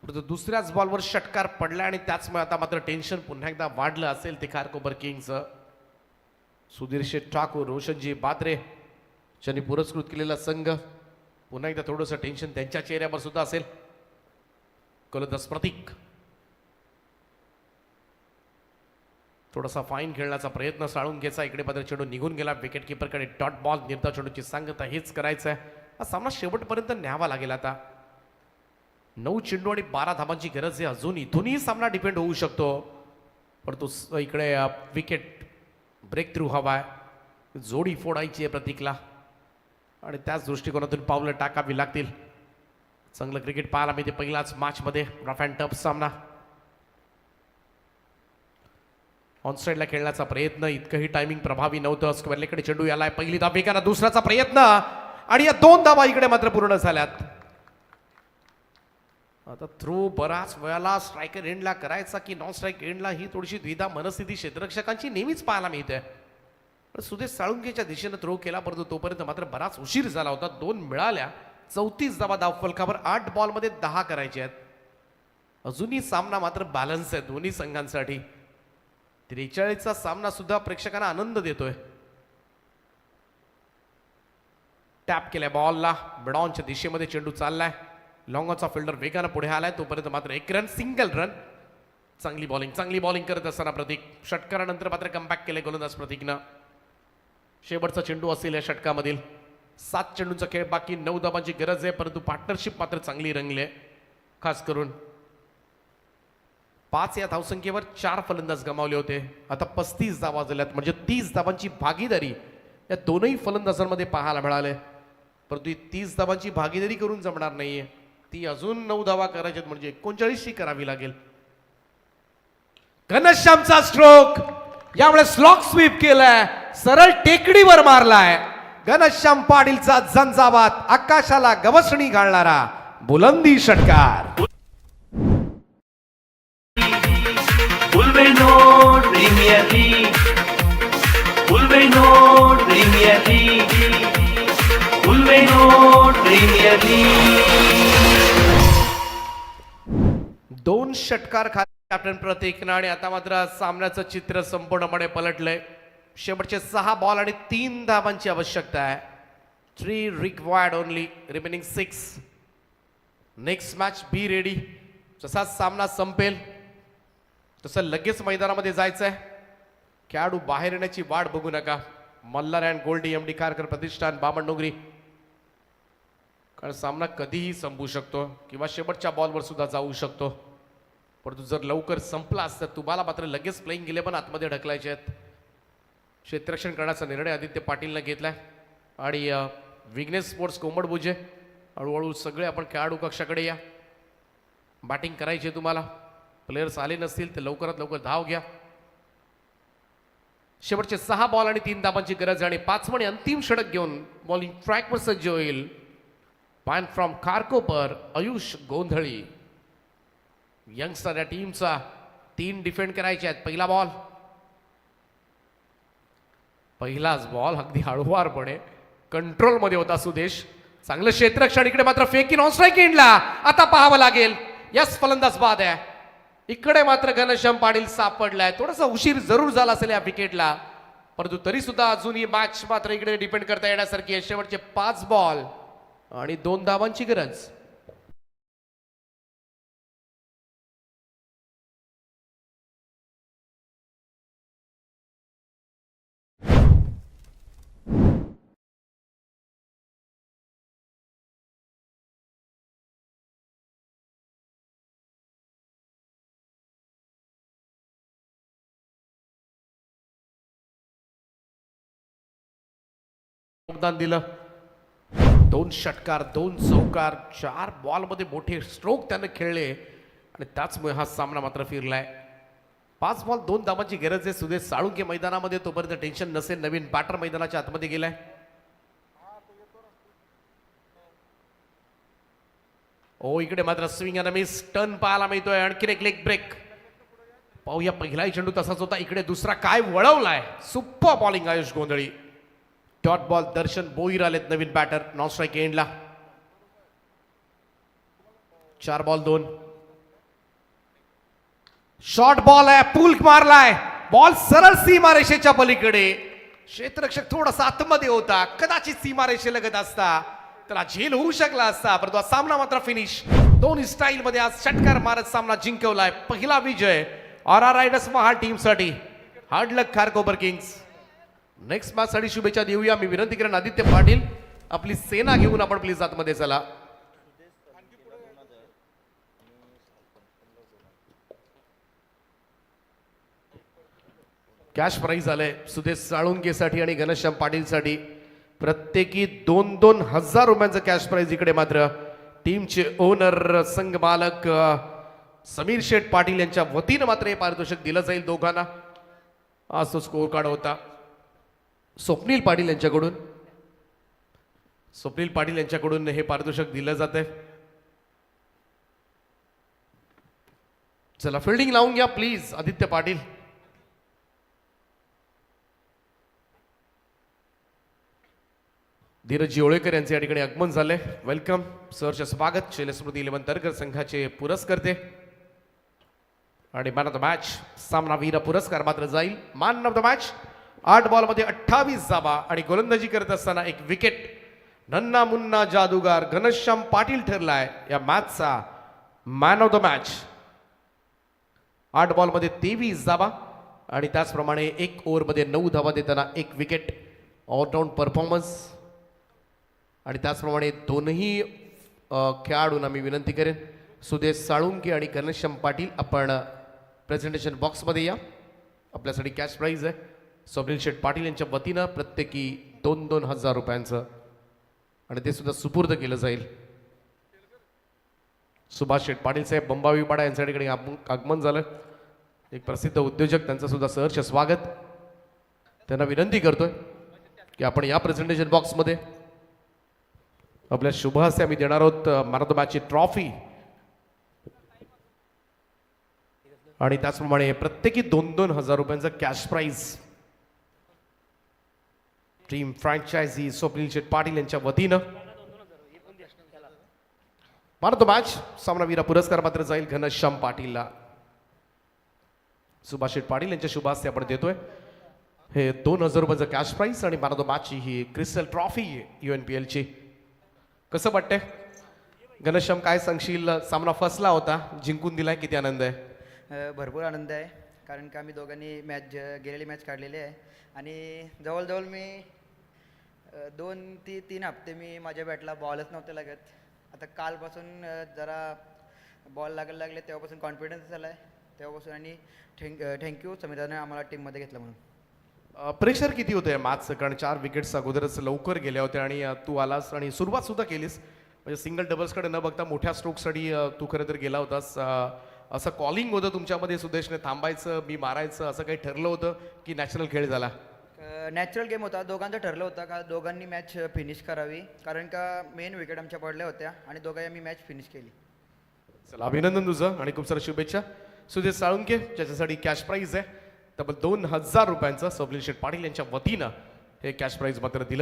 [SPEAKER 2] परंतु दुसऱ्याच बॉलवर षटकार पडला आणि त्याचमुळे आता मात्र टेन्शन पुन्हा एकदा वाढलं असेल ते खारकोपर किंग्सचं. सुधीर शेठ ठाकूर, रोशनजी बात्रे यांनी पुरस्कृत केलेला संघ, पुन्हा एकदा थोडंसं टेन्शन त्यांच्या चेहऱ्यावर सुद्धा असेल. गोलंदाज प्रतीक थोडासा फाईन खेळण्याचा प्रयत्न साळुंकेचा. इकडे मात्र चेंडू निघून गेला विकेट किपरकडे. डॉट बॉल, निर्धाव चेंडूची सांगता, हेच करायचं आहे. हा सामना शेवटपर्यंत न्यावा लागेल. आता 9 चेंडू आणि 12 धावांची गरज आहे. अजून इथूनही सामना डिपेंड होऊ शकतो, परंतु इकडे विकेट ब्रेक थ्रू हवाय, जोडी फोडायची आहे प्रतीकला आणि त्याच दृष्टिकोनातून पावलं टाकावी लागतील. चांगलं क्रिकेट पाहायला मिळते पहिलाच मॅचमध्ये, रफ अँड टफ सामना. ऑनसाइडला खेळण्याचा प्रयत्न, इतकंही टायमिंग प्रभावी नव्हतं. स्क्वेअरलेकडे चेंडू यालाय, पहिली धाव वेगानं, दुसऱ्याचा प्रयत्न आणि या 2 धावा इकडे मात्र पूर्ण झाल्यात. आता थ्रो बराच वेळाला स्ट्रायकर एंडला करायचा की नॉन स्ट्राईक एंडला, ही थोडीशी द्विधा मनस्थिती क्षेत्ररक्षकांची नेहमीच पाहायला मिळते. सुदेश साळुंकेच्या दिशेनं थ्रो केला, परंतु तोपर्यंत मात्र बराच उशीर झाला होता. 2 मिळाल्या, 34 धावा धावफलकावर. 8 बॉलमध्ये 10 करायचे आहेत. अजूनही सामना मात्र बॅलन्स आहे दोन्ही संघांसाठी. 43चा सामना सुद्धा प्रेक्षकांना आनंद देतोय. टॅप केलाय बॉलला, ब्रॉनच्या दिशेमध्ये चेंडू चाललाय. लॉंगॉनचा फिल्डर वेगानं पुढे आलाय, तोपर्यंत मात्र एक रन, सिंगल रन. चांगली बॉलिंग करत असताना प्रतीक, षटकारानंतर मात्र कमबॅक केले गोलंदाज प्रतीकनं. शेवटचा चेंडू असेल या षटकामधील. 7 चेंडूंचा खेळ बाकी, 9 धावांची गरज आहे, परंतु पार्टनरशिप मात्र चांगली रंगली आहे. खास करून 5 या धावसंख्येवर 4 फलंदाज गमावले होते. आता 35 धावा झाल्यात, म्हणजे 30 धावांची भागीदारी या दोनही फलंदाजांमध्ये पाहायला मिळाले. परंतु 30 धावांची भागीदारी करून जमणार नाहीये, ती अजून 9 धावा करायच्यात, म्हणजे 39 करावी लागेल. घनश्यामचा स्ट्रोक, यामुळे स्लॉक स्वीप केलाय, सरळ टेकडीवर मारलाय. घनश्याम पाटीलचा झंझावात, आकाशाला गवसणी घालणारा बुलंदी षटकार.
[SPEAKER 5] Ulvenor Premier League, Ulvenor Premier League, Ulvenor Premier League.
[SPEAKER 2] 2 षटकार खाली कॅप्टन प्रतीकनं, आणि आता मात्र सामन्याचं चित्र संपूर्णपणे पलटलंय. शेवटचे 6 बॉल आणि 3 धावांची आवश्यकता आहे. 3 required only, remaining 6. Next match be ready. जसा सामना संपेल तसं लगेच मैदानामध्ये जायचंय. खेळाडू बाहेर येण्याची वाट बघू नका. मल्हार अँड गोल्डी एमडी कारकर प्रतिष्ठान, बामणडोंगरी. कारण सामना कधीही संपू शकतो किंवा शेवटच्या बॉलवर सुद्धा जाऊ शकतो. परंतु जर लवकर संपलास तर तुम्हाला मात्र लगेच प्लेइंग गेले पण आतमध्ये ढकलायचे आहेत. क्षेत्ररक्षण करण्याचा निर्णय आदित्य पाटीलनं घेतलाय, आणि विघ्नेश स्पोर्ट्स कोंबडभुजे, हळूहळू सगळे आपण खेळाडू कक्षाकडे या. बॅटिंग करायची तुम्हाला. प्लेयर्स आले नसतील तर लवकरात लवकर धाव घ्या. शेवटचे 6 बॉल आणि 3 धावांची गरज आहे, आणि 5 अंतिम षटक घेऊन बॉलिंग ट्रॅकवर सज्ज होईल पॉइंट फ्रॉम खारकोपर आयुष गोंधळी. यंगस्टर या टीमचा 3 डिफेंड करायचे आहेत. पहिलाच बॉल अगदी हळुवारपणे कंट्रोलमध्ये होता सुदेश. चांगलं क्षेत्ररक्षण, इकडे मात्र फेक ऑन स्ट्राईक एंडला. आता पाहावं लागेल, यस फलंदाज बाद आहे. इकडे मात्र घनश्याम पाटील सापडलाय. थोडासा उशीर जरूर झाला असेल या विकेटला, परंतु तरी सुद्धा अजून ही मॅच मात्र इकडे डिपेंड करता येण्यासारखी आहे. शेवटचे 5 बॉल आणि 2 धावांची गरज. योगदान दिलं. 2 षटकार, 2 चौकार, 4 बॉलमध्ये मोठे स्ट्रोक त्याने खेळले, आणि त्याचमुळे हा सामना मात्र फिरलाय. 5 बॉल 2 धावांची गरज आहे. सुदेश साळुंके मैदानामध्ये, तोपर्यंत टेन्शन नसेल. नवीन बॅटर मैदानाच्या आतमध्ये गेलाय. इकडे मात्र स्विंग अँड मिस, टर्न पाहायला मिळतोय. आणखीन एक लेग ब्रेक पाहूया. पहिलाही चेंडू तसाच होता, इकडे दुसरा काय वळवलाय. सुपर बॉलिंग आयुष गोंधळी. डॉट बॉल दर्शन बोईर आलेत नवीन बॅटर नॉन स्ट्राईक एंडला. 4 बॉल 2. शॉर्ट बॉल आहे, पुल मारलाय. बॉल सरळ सीमारेषेच्या पलीकडे. क्षेत्ररक्षक थोडासा आतमध्ये होता, कदाचित सीमारेषेलगत असता त्याला झेल होऊ शकला असता, परंतु सामना मात्र फिनिश. 2 स्टाईल मध्ये आज षटकार मारत सामना जिंकवलाय. पहिला विजय RR रायडर्स महाल टीम साठी. हार्ड लक खारकोपर किंग्स. नेक्स्ट मॅच साठी शुभेच्छा देऊया. मी विनंती करेन आदित्य पाटील, आपली सेना घेऊन आपण प्लीज आतमध्ये चला. कॅश प्राइज आलंय सुदेश साळुंकेसाठी आणि घनश्याम पाटीलसाठी. प्रत्येकी 2-2 हजार रुपयांचं कॅश प्राइज. इकडे मात्र टीमचे ओनर संघ मालक समीर शेठ पाटील यांच्या वतीनं मात्र हे पारितोषिक दिलं जाईल दोघांना. आज तो स्कोर कार्ड होता स्वप्नील पाटील यांच्याकडून. स्वप्नील पाटील यांच्याकडून हे पारितोषिक दिलं जात आहे. चला फिल्डिंग लावून घ्या प्लीज आदित्य पाटील. धीरज जिवळेकर यांचे या ठिकाणी आगमन झाले. वेलकम सरचे स्वागत. शैलस्मृती 11 तरकर संघाचे पुरस्कर्ते आणि मॅन ऑफ द मॅच सामनावीर पुरस्कार मात्र जाईल. मॅन ऑफ द मॅच 8 बॉलमध्ये 28 धावा आणि गोलंदाजी करत असताना एक विकेट नन्ना मुन्ना जादूगार घनश्याम पाटील ठरलाय या मॅचचा मॅन ऑफ द मॅच. 8 बॉलमध्ये 23 धावा आणि त्याचप्रमाणे 1 ओव्हरमध्ये 9 धावा देताना 1 विकेट. All around performance. आणि त्याचप्रमाणे दोनही खेळाडूंना मी विनंती करेन, सुदेश साळुंके आणि घनश्याम पाटील, आपण प्रेझेंटेशन बॉक्समध्ये या. आपल्यासाठी कॅश प्राईज आहे स्वप्नील शेठ पाटील यांच्या वतीनं प्रत्येकी 2-2 हजार रुपयांचं आणि ते सुद्धा सुपूर्द केलं जाईल. सुभाष शेठ पाटील साहेब बंबावीपाडा यांच्या ठिकाणी आगमन झालं. एक प्रसिद्ध उद्योजक, त्यांचं सुद्धा सहर्ष स्वागत. त्यांना विनंती करतोय की आपण या प्रेझेंटेशन बॉक्समध्ये आपल्या शुभ हस्ते आम्ही देणार आहोत मॅन ऑफ द मॅचची ट्रॉफी आणि त्याचप्रमाणे प्रत्येकी 2-2 हजार रुपयांचा cash prize team franchise Swapnil Sheth Patil यांच्या वतीनं. मॅन ऑफ द मॅच सामनावीर पुरस्कार मात्र जाईल घनश्याम पाटीलला. सुभाष शेठ पाटील यांच्या शुभ हस्ते आपण देतोय हे 2,000 रुपयांचं कॅश प्राईज आणि मॅन ऑफ द मॅचची ही क्रिस्टल ट्रॉफी UNPL ची. कसं वाटतंय घनश्याम, काय सांगशील? सामना फसला होता, जिंकून दिलाय, किती आनंद आहे?
[SPEAKER 6] भरपूर आनंद आहे, कारण का आम्ही दोघांनी गेलेली मॅच काढलेली आहे आणि जवळजवळ मी 2-3 हप्ते मी माझ्या बॅटला बॉलच नव्हते लागत. आता कालपासून जरा बॉल लागायला लागले, तेव्हापासून कॉन्फिडन्स झाला आहे तेव्हापासून. आणि थँक्यू समिताने आम्हाला टीममध्ये घेतलं म्हणून.
[SPEAKER 2] प्रेशर किती होतं मॅचचं? कारण 4 विकेट्स अगोदरच लवकर गेल्या होत्या आणि तू आलास आणि सुरुवात सुद्धा केलीस, म्हणजे सिंगल डबल्सकडे न बघता मोठ्या स्ट्रोकसाठी तू खरं तर गेला होतास. असं कॉलिंग होतं तुमच्यामध्ये सुदेशने, थांबायचं मी मारायचं, असं काही ठरलं होतं की नॅचरल खेळ झाला?
[SPEAKER 6] नॅचरल गेम होता, दोघांचं ठरलं होतं का दोघांनी मॅच फिनिश करावी, कारण का मेन विकेट आमच्या पडल्या होत्या आणि दोघांनी आम्ही मॅच फिनिश केली.
[SPEAKER 2] चला, अभिनंदन तुझं आणि खूप साऱ्या शुभेच्छा. सुदेश साळुंके ज्याच्यासाठी कॅश प्राईज आहे तब्बल 2,000 रुपयांचं स्वप्नील शेठ पाटील यांच्या वतीनं हे कॅश प्राईज मात्र दिलं.